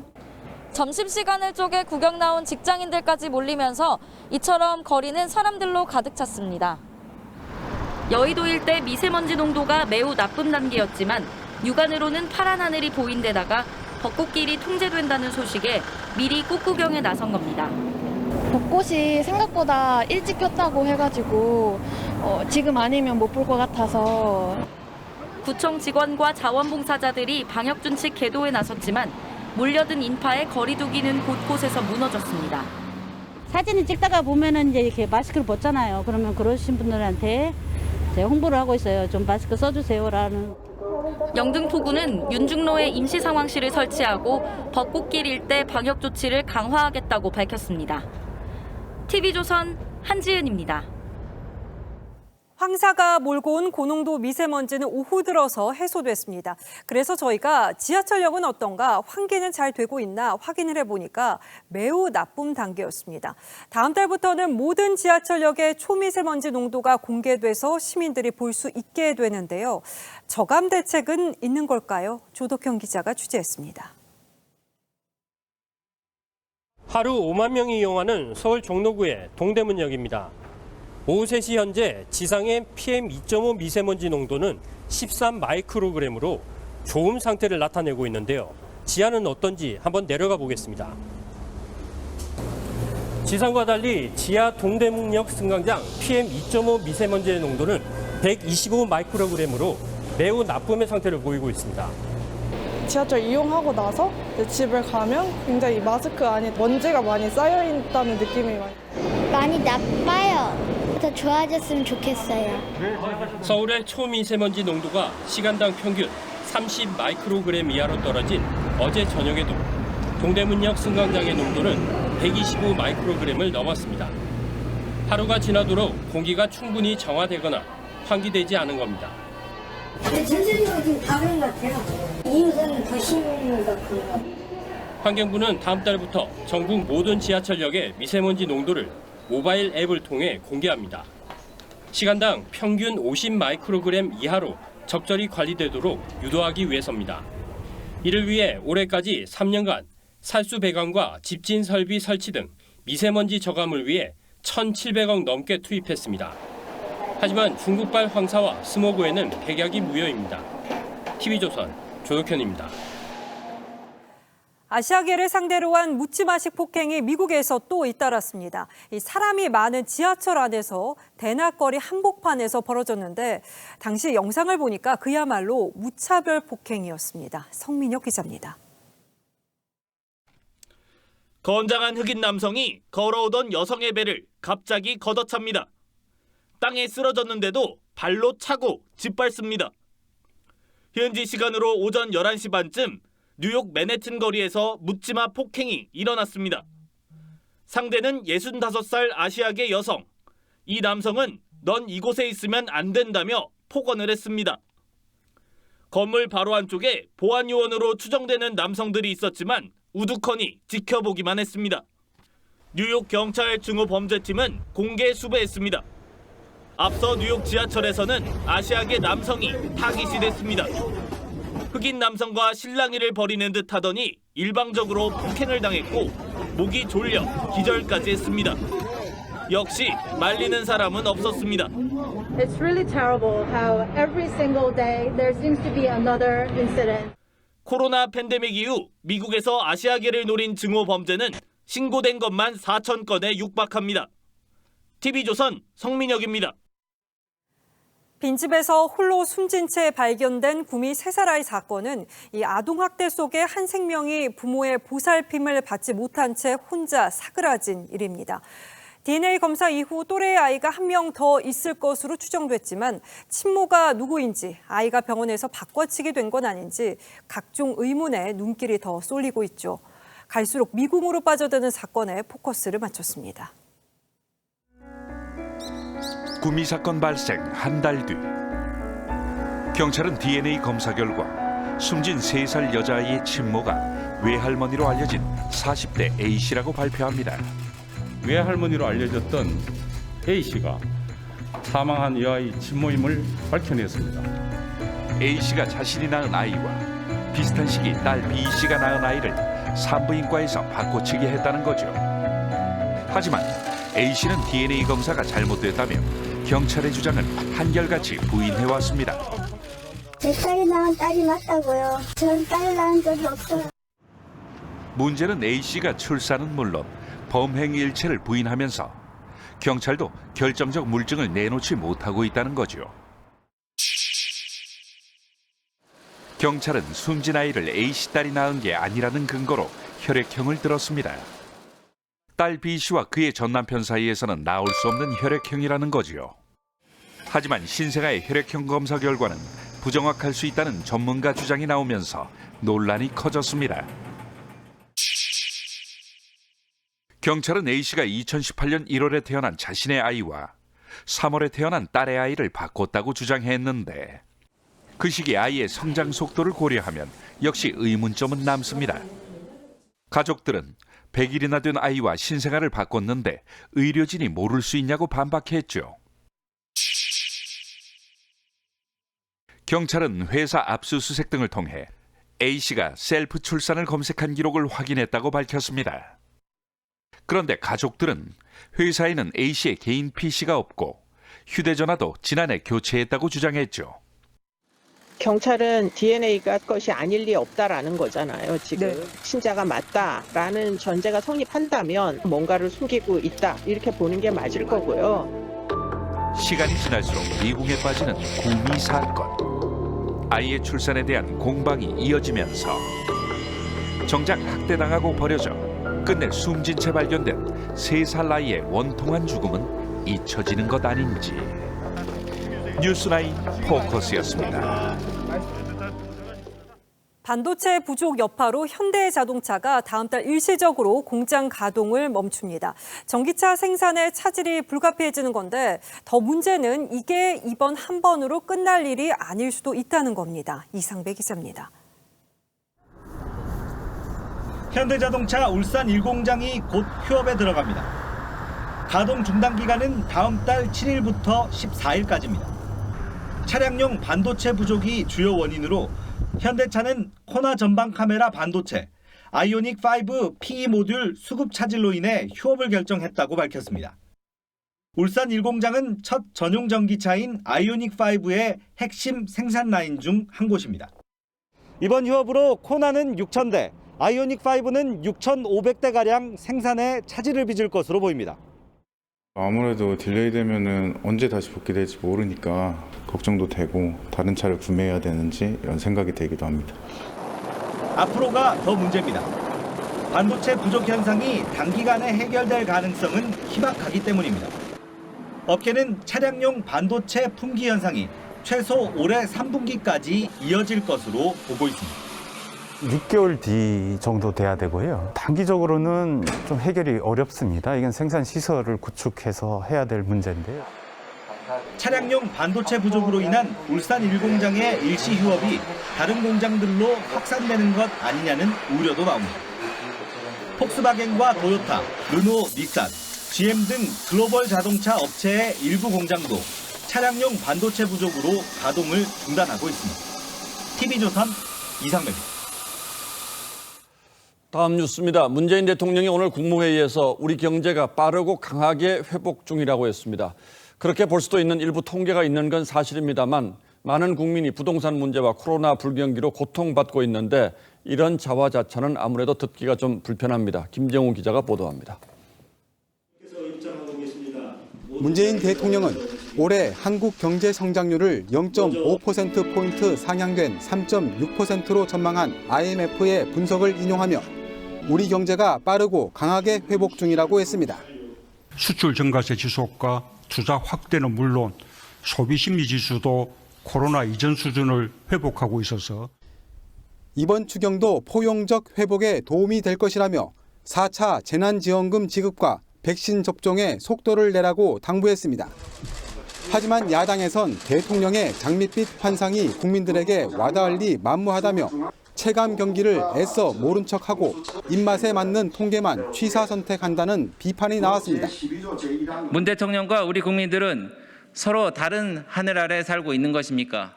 S17: 점심시간을 쪼개 구경 나온 직장인들까지 몰리면서 이처럼 거리는 사람들로 가득 찼습니다. 여의도 일대 미세먼지 농도가 매우 나쁜 단계였지만 육안으로는 파란 하늘이 보인 데다가 벚꽃길이 통제된다는 소식에 미리 꽃구경에 나선 겁니다.
S20: 벚꽃이 생각보다 일찍 폈다고 해가지고 지금 아니면 못 볼 것 같아서.
S17: 구청 직원과 자원봉사자들이 방역준칙 계도에 나섰지만 몰려든 인파에 거리 두기는 곳곳에서 무너졌습니다.
S1: 사진을 찍다가 보면은 이제 이렇게 마스크를 벗잖아요. 그러면 그러신 분들한테 제가 홍보를 하고 있어요. 좀 마스크 써주세요라는.
S17: 영등포구는 윤중로에 임시상황실을 설치하고 벚꽃길 일대 방역 조치를 강화하겠다고 밝혔습니다. TV조선 한지은입니다.
S13: 황사가 몰고 온 고농도 미세먼지는 오후 들어서 해소됐습니다. 그래서 저희가 지하철역은 어떤가, 환기는 잘 되고 있나 확인을 해보니까 매우 나쁨 단계였습니다. 다음 달부터는 모든 지하철역의 초미세먼지 농도가 공개돼서 시민들이 볼 수 있게 되는데요. 저감 대책은 있는 걸까요? 조덕형 기자가 취재했습니다.
S5: 하루 5만 명이 이용하는 서울 종로구의 동대문역입니다. 오후 3시 현재 지상의 PM2.5 미세먼지 농도는 13 마이크로그램으로 좋은 상태를 나타내고 있는데요. 지하는 어떤지 한번 내려가 보겠습니다. 지상과 달리 지하 동대문역 승강장 PM2.5 미세먼지의 농도는 125 마이크로그램으로 매우 나쁨의 상태를 보이고 있습니다.
S19: 지하철 이용하고 나서 집을 가면 굉장히 마스크 안에 먼지가 많이 쌓여있다는 느낌이
S21: 많이 나빠요. 더 좋아졌으면 좋겠어요.
S5: 서울의 초미세먼지 농도가 시간당 평균 30 마이크로그램 이하로 떨어진 어제 저녁에도 동대문역 승강장의 농도는 125 마이크로그램을 넘었습니다. 하루가 지나도록 공기가 충분히 정화되거나 환기되지 않은 겁니다.
S21: 전체적으로 지금 다 그런 것 같아요. 이웃은 더 심한 것 같고요.
S5: 환경부는 다음 달부터 전국 모든 지하철역의 미세먼지 농도를 모바일 앱을 통해 공개합니다. 시간당 평균 50 마이크로그램 이하로 적절히 관리되도록 유도하기 위해서입니다. 이를 위해 올해까지 3년간 살수 배관과 집진 설비 설치 등 미세먼지 저감을 위해 1,700억 넘게 투입했습니다. 하지만 중국발 황사와 스모그에는 백약이 무효입니다. TV조선 조덕현입니다.
S13: 아시아계를 상대로 한 묻지마식 폭행이 미국에서 또 잇따랐습니다. 이 사람이 많은 지하철 안에서 대낮거리 한복판에서 벌어졌는데 당시 영상을 보니까 그야말로 무차별 폭행이었습니다. 성민혁 기자입니다.
S2: 건장한 흑인 남성이 걸어오던 여성의 배를 갑자기 걷어찹니다. 땅에 쓰러졌는데도 발로 차고 짓밟습니다. 현지 시간으로 오전 11시 반쯤 뉴욕 맨해튼 거리에서 묻지마 폭행이 일어났습니다. 상대는 65살 아시아계 여성. 이 남성은 넌 이곳에 있으면 안 된다며 폭언을 했습니다. 건물 바로 안쪽에 보안 요원으로 추정되는 남성들이 있었지만 우두커니 지켜보기만 했습니다. 뉴욕 경찰 증오범죄팀은 공개 수배했습니다. 앞서 뉴욕 지하철에서는 아시아계 남성이 타깃이 됐습니다. 흑인 남성과 실랑이를 벌이는 듯 하더니 일방적으로 폭행을 당했고 목이 졸려 기절까지 했습니다. 역시 말리는 사람은 없었습니다.
S22: It's really terrible how every single day there seems to be another incident.
S2: 코로나 팬데믹 이후 미국에서 아시아계를 노린 증오 범죄는 신고된 것만 4,000건에 육박합니다. TV조선 성민혁입니다.
S13: 빈집에서 홀로 숨진 채 발견된 구미 3살 아이 사건은 이 아동학대 속에 한 생명이 부모의 보살핌을 받지 못한 채 혼자 사그라진 일입니다. DNA 검사 이후 또래의 아이가 한 명 더 있을 것으로 추정됐지만 친모가 누구인지 아이가 병원에서 바꿔치기 된 건 아닌지 각종 의문에 눈길이 더 쏠리고 있죠. 갈수록 미궁으로 빠져드는 사건에 포커스를 맞췄습니다.
S23: 구미 사건 발생 한 달 뒤 경찰은 DNA 검사 결과 숨진 3살 여자아이의 친모가 외할머니로 알려진 40대 A씨라고 발표합니다.
S24: 외할머니로 알려졌던 A씨가 사망한 여아이 친모임을 밝혀냈습니다.
S23: A씨가 자신이 낳은 아이와 비슷한 시기 딸 B씨가 낳은 아이를 산부인과에서 바꿔치기 했다는 거죠. 하지만 A씨는 DNA 검사가 잘못됐다며 경찰의 주장을 한결같이 부인해왔습니다.
S21: 제 딸이 낳은 딸이 맞다고요. 전 딸 낳은 적이 없어요.
S23: 문제는 A씨가 출산은 물론 범행 일체를 부인하면서 경찰도 결정적 물증을 내놓지 못하고 있다는 거죠. 경찰은 숨진 아이를 A씨 딸이 낳은 게 아니라는 근거로 혈액형을 들었습니다. 딸 B씨와 그의 전남편 사이에서는 나올 수 없는 혈액형이라는 거지요. 하지만 신생아의 혈액형 검사 결과는 부정확할 수 있다는 전문가 주장이 나오면서 논란이 커졌습니다. 경찰은 A씨가 2018년 1월에 태어난 자신의 아이와 3월에 태어난 딸의 아이를 바꿨다고 주장했는데 그 시기 아이의 성장 속도를 고려하면 역시 의문점은 남습니다. 가족들은 100일이나 된 아이와 신생아를 바꿨는데 의료진이 모를 수 있냐고 반박했죠. 경찰은 회사 압수수색 등을 통해 A씨가 셀프 출산을 검색한 기록을 확인했다고 밝혔습니다. 그런데 가족들은 회사에는 A씨의 개인 PC가 없고 휴대전화도 지난해 교체했다고 주장했죠.
S4: 경찰은 DNA가 것이 아닐 리 없다라는 거잖아요. 지금 신자가 맞다라는 전제가 성립한다면 뭔가를 숨기고 있다 이렇게 보는 게 맞을 거고요.
S23: 시간이 지날수록 미궁에 빠지는 구미 사건. 아이의 출산에 대한 공방이 이어지면서 정작 학대당하고 버려져 끝내 숨진 채 발견된 3살 나이의 원통한 죽음은 잊혀지는 것 아닌지. 뉴스나인 포커스였습니다.
S13: 반도체 부족 여파로 현대자동차가 다음 달 일시적으로 공장 가동을 멈춥니다. 전기차 생산에 차질이 불가피해지는 건데 더 문제는 이게 이번 한 번으로 끝날 일이 아닐 수도 있다는 겁니다. 이상배 기자입니다.
S2: 현대자동차 울산 1공장이 곧 휴업에 들어갑니다. 가동 중단 기간은 다음 달 7일부터 14일까지입니다. 차량용 반도체 부족이 주요 원인으로 현대차는 코나 전방 카메라 반도체, 아이오닉5 PE 모듈 수급 차질로 인해 휴업을 결정했다고 밝혔습니다. 울산 1공장은 첫 전용 전기차인 아이오닉5의 핵심 생산 라인 중 한 곳입니다. 이번 휴업으로 코나는 6,000대, 아이오닉5는 6,500대가량 생산에 차질을 빚을 것으로 보입니다.
S6: 아무래도 딜레이 되면은 언제 다시 복귀될지 모르니까 걱정도 되고 다른 차를 구매해야 되는지 이런 생각이 들기도 합니다.
S2: 앞으로가 더 문제입니다. 반도체 부족 현상이 단기간에 해결될 가능성은 희박하기 때문입니다. 업계는 차량용 반도체 품귀 현상이 최소 올해 3분기까지 이어질 것으로 보고 있습니다.
S7: 6개월 뒤 정도 돼야 되고요. 단기적으로는 좀 해결이 어렵습니다. 이건 생산 시설을 구축해서 해야 될 문제인데요.
S2: 차량용 반도체 부족으로 인한 울산 1공장의 일시 휴업이 다른 공장들로 확산되는 것 아니냐는 우려도 나옵니다. 폭스바겐과 도요타, 르노, 닛산, GM 등 글로벌 자동차 업체의 일부 공장도 차량용 반도체 부족으로 가동을 중단하고 있습니다. TV조선 이상배입니다.
S3: 다음 뉴스입니다. 문재인 대통령이 오늘 국무회의에서 우리 경제가 빠르고 강하게 회복 중이라고 했습니다. 그렇게 볼 수도 있는 일부 통계가 있는 건 사실입니다만 많은 국민이 부동산 문제와 코로나 불경기로 고통받고 있는데 이런 자화자찬은 아무래도 듣기가 좀 불편합니다. 김정우 기자가 보도합니다.
S9: 문재인 대통령은 올해 한국 경제 성장률을 0.5%포인트 상향된 3.6%로 전망한 IMF의 분석을 인용하며 우리 경제가 빠르고 강하게 회복 중이라고 했습니다.
S25: 수출 증가세 지속과 투자 확대는 물론 소비 심리 지수도 코로나 이전 수준을 회복하고 있어서
S9: 이번 추경도 포용적 회복에 도움이 될 것이라며 4차 재난지원금 지급과 백신 접종에 속도를 내라고 당부했습니다. 하지만 야당에선 대통령의 장밋빛 환상이 국민들에게 와닿을 리 만무하다며 체감 경기를 애써 모른 척하고 입맛에 맞는 통계만 취사 선택한다는 비판이 나왔습니다.
S26: 문 대통령과 우리 국민들은 서로 다른 하늘 아래 살고 있는 것입니까?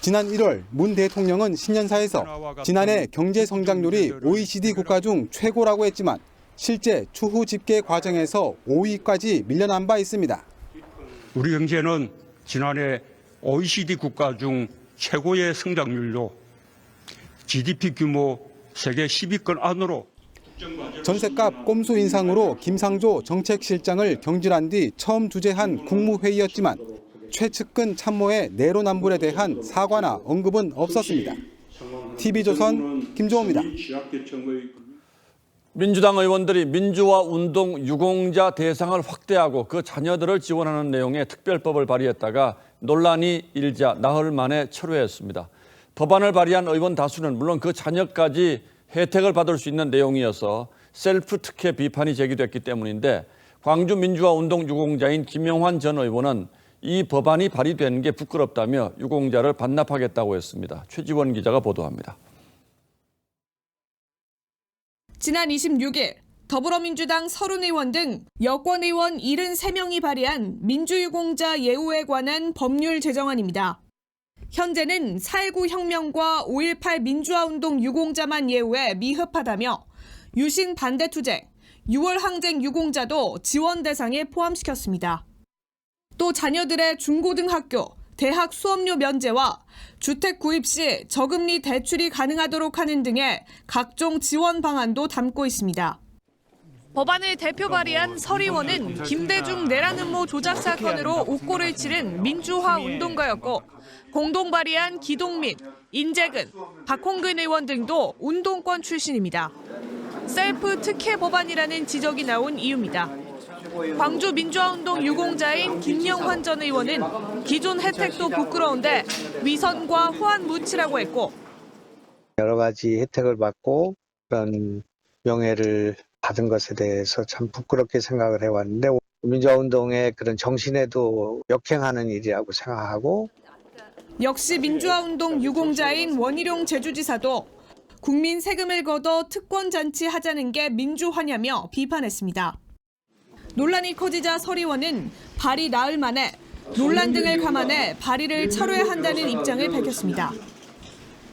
S9: 지난 1월 문 대통령은 신년사에서 지난해 경제 성장률이 OECD 국가 중 최고라고 했지만 실제 추후 집계 과정에서 5위까지 밀려난 바 있습니다.
S25: 우리 경제는 지난해 OECD 국가 중 최고의 성장률로 GDP 규모 세계 10위권 안으로
S9: 전셋값 꼼수 인상으로 김상조 정책실장을 경질한 뒤 처음 주재한 국무회의였지만 최측근 참모의 내로남불에 대한 사과나 언급은 없었습니다. TV조선 김종호입니다.
S3: 민주당 의원들이 민주화 운동 유공자 대상을 확대하고 그 자녀들을 지원하는 내용의 특별법을 발의했다가 논란이 일자 나흘 만에 철회했습니다. 법안을 발의한 의원 다수는 물론 그 자녀까지 혜택을 받을 수 있는 내용이어서 셀프 특혜 비판이 제기됐기 때문인데 광주 민주화 운동 유공자인 김영환 전 의원은 이 법안이 발의된 게 부끄럽다며 유공자를 반납하겠다고 했습니다. 최지원 기자가 보도합니다.
S8: 지난 26일 더불어민주당 30의원 등 여권 의원 73명이 발의한 민주유공자 예우에 관한 법률 제정안입니다. 현재는 4.19 혁명과 5.18 민주화운동 유공자만 예우해 미흡하다며 유신 반대 투쟁, 6월 항쟁 유공자도 지원 대상에 포함시켰습니다. 또 자녀들의 중고등학교, 대학 수업료 면제와 주택 구입 시 저금리 대출이 가능하도록 하는 등의 각종 지원 방안도 담고 있습니다. 법안을 대표 발의한 서리원은 김대중 내란 음모 조작 사건으로 옥고를 치른 민주화 운동가였고 공동 발의한 기동민, 인재근, 박홍근 의원 등도 운동권 출신입니다. 셀프 특혜 법안이라는 지적이 나온 이유입니다. 광주 민주화운동 유공자인 김영환 전 의원은 기존 혜택도 부끄러운데 위선과 후한 무치라고 했고
S10: 여러 가지 혜택을 받고 그런 명예를 받은 것에 대해서 참 부끄럽게 생각을 해왔는데 민주화운동의 그런 정신에도 역행하는 일이라고 생각하고
S8: 역시 민주화운동 유공자인 원희룡 제주지사도 국민 세금을 걷어 특권 잔치하자는 게 민주화냐며 비판했습니다. 논란이 커지자 서리원은 발의 나흘 만에 논란 등을 감안해 발의를 철회한다는 입장을 밝혔습니다.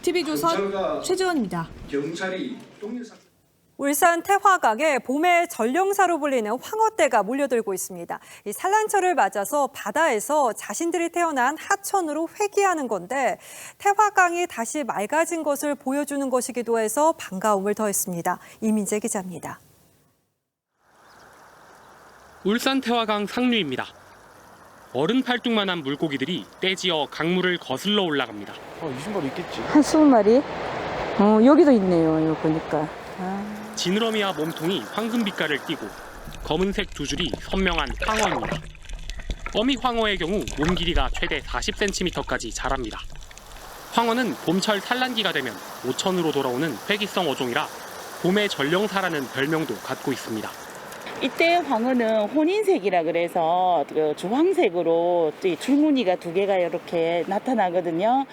S8: TV조선 최지원입니다.
S13: 울산 태화강에 봄의 전령사로 불리는 황어떼가 몰려들고 있습니다. 이 산란철을 맞아서 바다에서 자신들이 태어난 하천으로 회귀하는 건데 태화강이 다시 맑아진 것을 보여주는 것이기도 해서 반가움을 더했습니다. 이민재 기자입니다.
S11: 울산 태화강 상류입니다. 어른 팔뚝만한 물고기들이 떼지어 강물을 거슬러 올라갑니다.
S12: 이 신발 있겠지.
S15: 한 20마리? 여기도 있네요. 이거 보니까.
S11: 지느러미와 몸통이 황금 빛깔을 띠고 검은색 두 줄이 선명한 황어입니다. 어미 황어의 경우 몸 길이가 최대 40cm까지 자랍니다. 황어는 봄철 산란기가 되면 오천으로 돌아오는 회귀성 어종이라 봄의 전령사라는 별명도 갖고 있습니다.
S16: 이때 황어는 혼인색이라 그래서 주황색으로 줄무늬가 두 개가 이렇게 나타나거든요.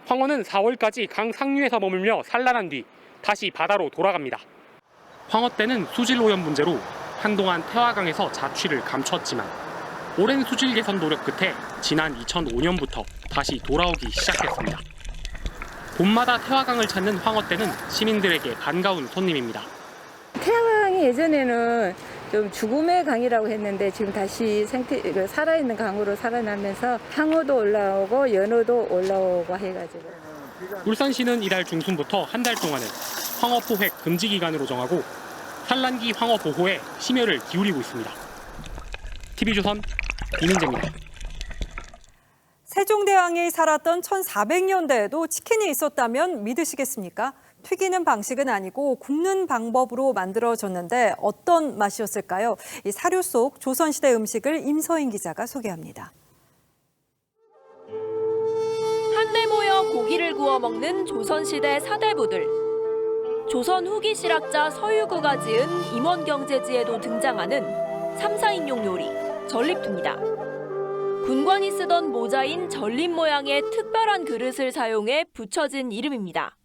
S11: 황어는 4월까지 강 상류에서 머물며 산란한 뒤 다시 바다로 돌아갑니다. 황어떼는 수질 오염 문제로 한동안 태화강에서 자취를 감췄지만 오랜 수질 개선 노력 끝에 지난 2005년부터 다시 돌아오기 시작했습니다. 봄마다 태화강을 찾는 황어떼는 시민들에게 반가운 손님입니다.
S15: 태화강이 예전에는 좀 죽음의 강이라고 했는데 지금 다시 살아있는 강으로 살아나면서 황어도 올라오고 연어도 올라오고 해가지고.
S11: 울산시는 이달 중순부터 한 달 동안은 황어 포획 금지 기간으로 정하고 산란기 황어 보호에 심혈을 기울이고 있습니다. TV조선 이민재입니다.
S13: 세종대왕이 살았던 1400년대에도 치킨이 있었다면 믿으시겠습니까? 튀기는 방식은 아니고 굽는 방법으로 만들어졌는데 어떤 맛이었을까요? 이 사료 속 조선시대 음식을 임서인 기자가 소개합니다.
S17: 한데 모여 고기를 구워 먹는 조선시대 사대부들. 조선 후기 실학자 서유구가 지은 임원경제지에도 등장하는 3, 4인용 요리, 전립투입니다. 군관이 쓰던 모자인 전립 모양의 특별한 그릇을 사용해 붙여진 이름입니다.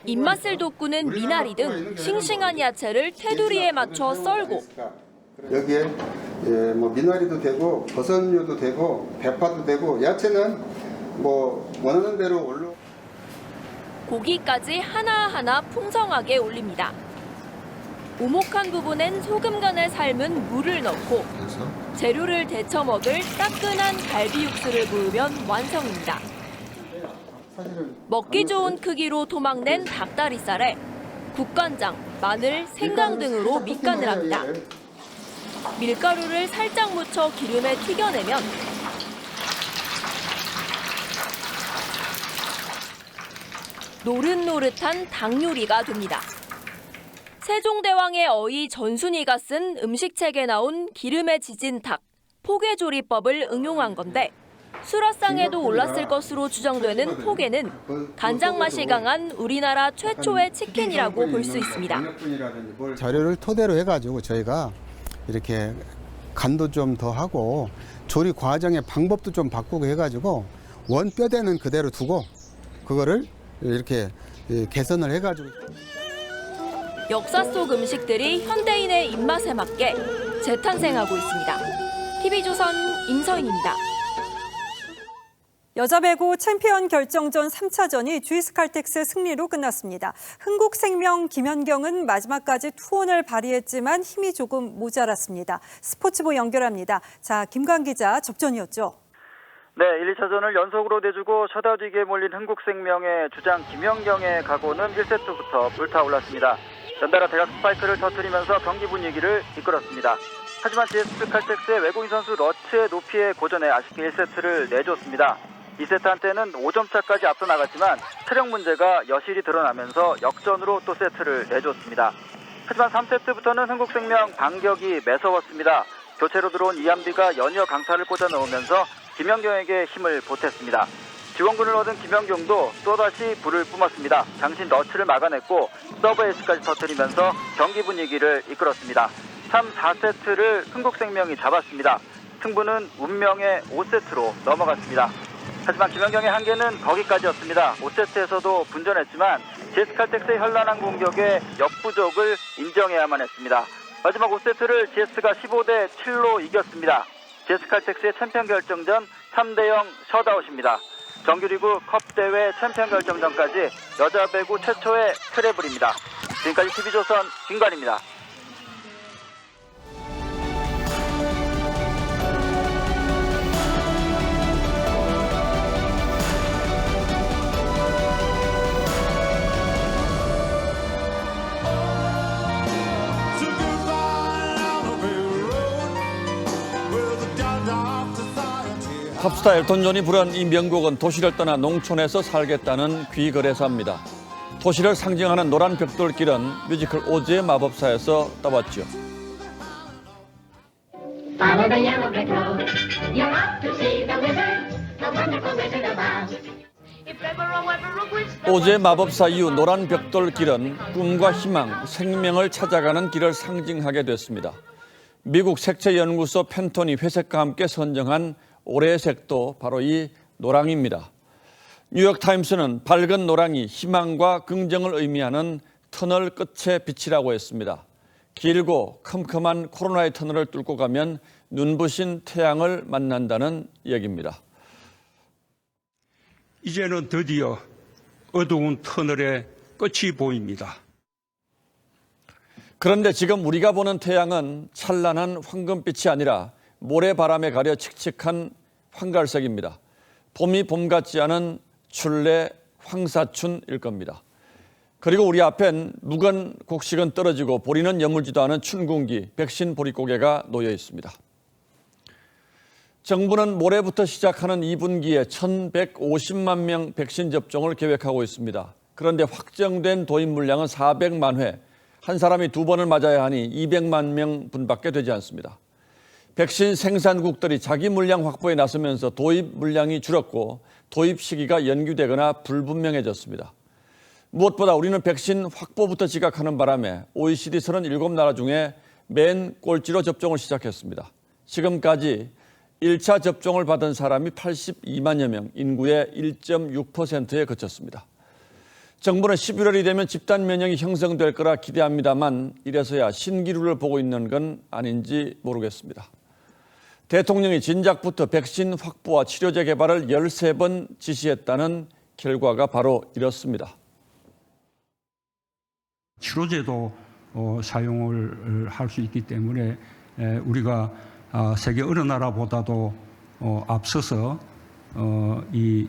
S17: 입맛을 돋구는 미나리 등 싱싱한 야채를 테두리에 맞춰 썰고
S27: 여기에 뭐 미나리도 되고 버섯류도 되고 대파도 되고 야채는 뭐 원하는 대로 올려
S17: 고기까지 하나하나 풍성하게 올립니다. 오목한 부분엔 소금 간에 삶은 물을 넣고 재료를 데쳐 먹을 따끈한 갈비 육수를 부으면 완성입니다. 먹기 좋은 크기로 토막낸 닭다리살에 국간장, 마늘, 생강 등으로 밑간을 합니다. 밀가루를 살짝 묻혀 기름에 튀겨내면
S1: 노릇노릇한 닭 요리가 됩니다. 세종대왕의 어이 전순이가 쓴 음식책에 나온 기름에 지진 닭, 포개조리법을 응용한 건데 수라상에도 올랐을 것으로 추정되는 포개는 간장 맛이 강한 우리나라 최초의 치킨이라고 볼 수 있습니다.
S5: 자료를 토대로 해가지고 저희가 이렇게 간도 좀 더 하고 조리 과정의 방법도 좀 바꾸고 해가지고 원뼈대는 그대로 두고 그거를 이렇게 개선을 해가지고.
S1: 역사 속 음식들이 현대인의 입맛에 맞게 재탄생하고 있습니다. TV조선 임서인입니다.
S13: 여자 배구 챔피언 결정전 3차전이 GS칼텍스 승리로 끝났습니다. 흥국생명 김연경은 마지막까지 투혼을 발휘했지만 힘이 조금 모자랐습니다. 스포츠부 연결합니다. 자, 김관 기자, 접전이었죠.
S12: 네, 1, 2차전을 연속으로 내주고 셔다지기에 몰린 흥국생명의 주장 김연경의 각오는 1세트부터 불타올랐습니다. 연달아 대각 스파이크를 터뜨리면서 경기 분위기를 이끌었습니다. 하지만 GS칼텍스의 외국인 선수 러츠의 높이에 고전해 아쉽게 1세트를 내줬습니다. 2세트 한때는 5점 차까지 앞서 나갔지만 체력 문제가 여실히 드러나면서 역전으로 또 세트를 내줬습니다. 하지만 3세트부터는 흥국생명 반격이 매서웠습니다. 교체로 들어온 이한비가 연이어 강타를 꽂아 넣으면서 김연경에게 힘을 보탰습니다. 지원군을 얻은 김연경도 또다시 불을 뿜었습니다. 장신 너츠를 막아냈고 서브 에이스까지 터뜨리면서 경기 분위기를 이끌었습니다. 3, 4세트를 흥국생명이 잡았습니다. 승부는 운명의 5세트로 넘어갔습니다. 하지만 김연경의 한계는 거기까지였습니다. 5세트에서도 분전했지만 GS칼텍스의 현란한 공격에 역부족을 인정해야만 했습니다. 마지막 5세트를 GS가 15대 7로 이겼습니다. GS칼텍스의 챔피언 결정전 3대0 셧아웃입니다. 정규리그 컵대회 챔피언 결정전까지 여자 배구 최초의 트래블입니다. 지금까지 TV조선 김관입니다.
S3: 팝스타 엘튼 존이 부른 이 명곡은 도시를 떠나 농촌에서 살겠다는 귀거래사입니다. 도시를 상징하는 노란 벽돌길은 뮤지컬 오즈의 마법사에서 따왔죠. 오즈의 마법사 이후 노란 벽돌길은 꿈과 희망, 생명을 찾아가는 길을 상징하게 됐습니다. 미국 색채연구소 팬톤이 회색과 함께 선정한 올해의 색도 바로 이 노랑입니다. 뉴욕타임스는 밝은 노랑이 희망과 긍정을 의미하는 터널 끝의 빛이라고 했습니다. 길고 컴컴한 코로나의 터널을 뚫고 가면 눈부신 태양을 만난다는 얘기입니다.
S25: 이제는 드디어 어두운 터널의 끝이 보입니다.
S3: 그런데 지금 우리가 보는 태양은 찬란한 황금빛이 아니라 모래바람에 가려 칙칙한 황갈색입니다. 봄이 봄 같지 않은 출래 황사춘일 겁니다. 그리고 우리 앞엔 묵은 곡식은 떨어지고 보리는 여물지도 않은 춘궁기, 백신 보릿고개가 놓여 있습니다. 정부는 모레부터 시작하는 2분기에 1,150만 명 백신 접종을 계획하고 있습니다. 그런데 확정된 도입 물량은 400만 회, 한 사람이 2번을 맞아야 하니 200만 명분밖에 되지 않습니다. 백신 생산국들이 자기 물량 확보에 나서면서 도입 물량이 줄었고 도입 시기가 연기되거나 불분명해졌습니다. 무엇보다 우리는 백신 확보부터 지각하는 바람에 OECD 37나라 중에 맨 꼴찌로 접종을 시작했습니다. 지금까지 1차 접종을 받은 사람이 82만여 명, 인구의 1.6%에 그쳤습니다. 정부는 11월이 되면 집단 면역이 형성될 거라 기대합니다만 이래서야 신기루를 보고 있는 건 아닌지 모르겠습니다. 대통령이 진작부터 백신 확보와 치료제 개발을 13번 지시했다는 결과가 바로 이렇습니다.
S25: 치료제도 사용을 할 수 있기 때문에 우리가 세계 어느 나라보다도 앞서서 이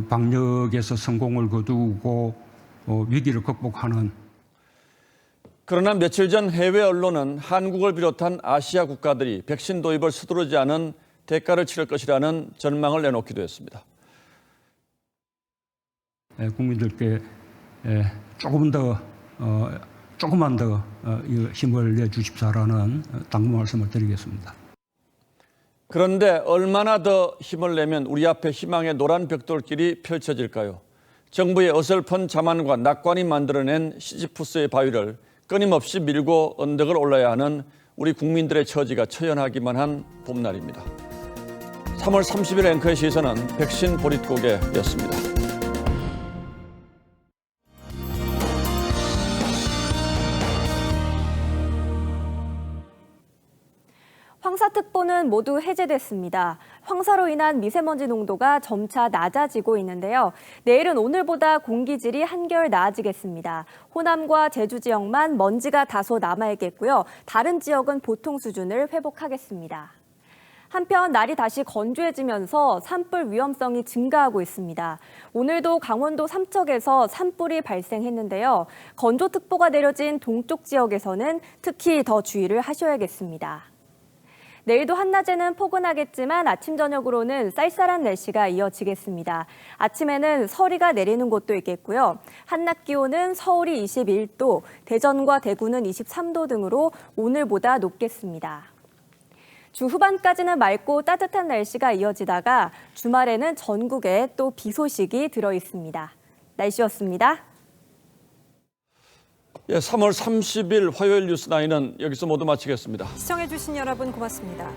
S25: 방역에서 성공을 거두고 위기를 극복하는.
S3: 그러나 며칠 전 해외 언론은 한국을 비롯한 아시아 국가들이 백신 도입을 서두르지 않은 대가를 치를 것이라는 전망을 내놓기도 했습니다.
S25: 국민들께 조금만 더 힘을 내주십사라는 당부 말씀을 드리겠습니다.
S3: 그런데 얼마나 더 힘을 내면 우리 앞에 희망의 노란 벽돌길이 펼쳐질까요? 정부의 어설픈 자만과 낙관이 만들어낸 시지프스의 바위를 끊임없이 밀고 언덕을 올라야 하는 우리 국민들의 처지가 처연하기만 한 봄날입니다. 3월 30일 앵커의 시선은 백신 보릿고개였습니다.
S14: 황사특보는 모두 해제됐습니다. 황사로 인한 미세먼지 농도가 점차 낮아지고 있는데요. 내일은 오늘보다 공기질이 한결 나아지겠습니다. 호남과 제주 지역만 먼지가 다소 남아있겠고요. 다른 지역은 보통 수준을 회복하겠습니다. 한편 날이 다시 건조해지면서 산불 위험성이 증가하고 있습니다. 오늘도 강원도 삼척에서 산불이 발생했는데요. 건조특보가 내려진 동쪽 지역에서는 특히 더 주의를 하셔야겠습니다. 내일도 한낮에는 포근하겠지만 아침 저녁으로는 쌀쌀한 날씨가 이어지겠습니다. 아침에는 서리가 내리는 곳도 있겠고요. 한낮 기온은 서울이 21도, 대전과 대구는 23도 등으로 오늘보다 높겠습니다. 주 후반까지는 맑고 따뜻한 날씨가 이어지다가 주말에는 전국에 또 비 소식이 들어 있습니다. 날씨였습니다.
S3: 3월 30일 화요일 뉴스9은 여기서 모두 마치겠습니다.
S13: 시청해주신 여러분 고맙습니다.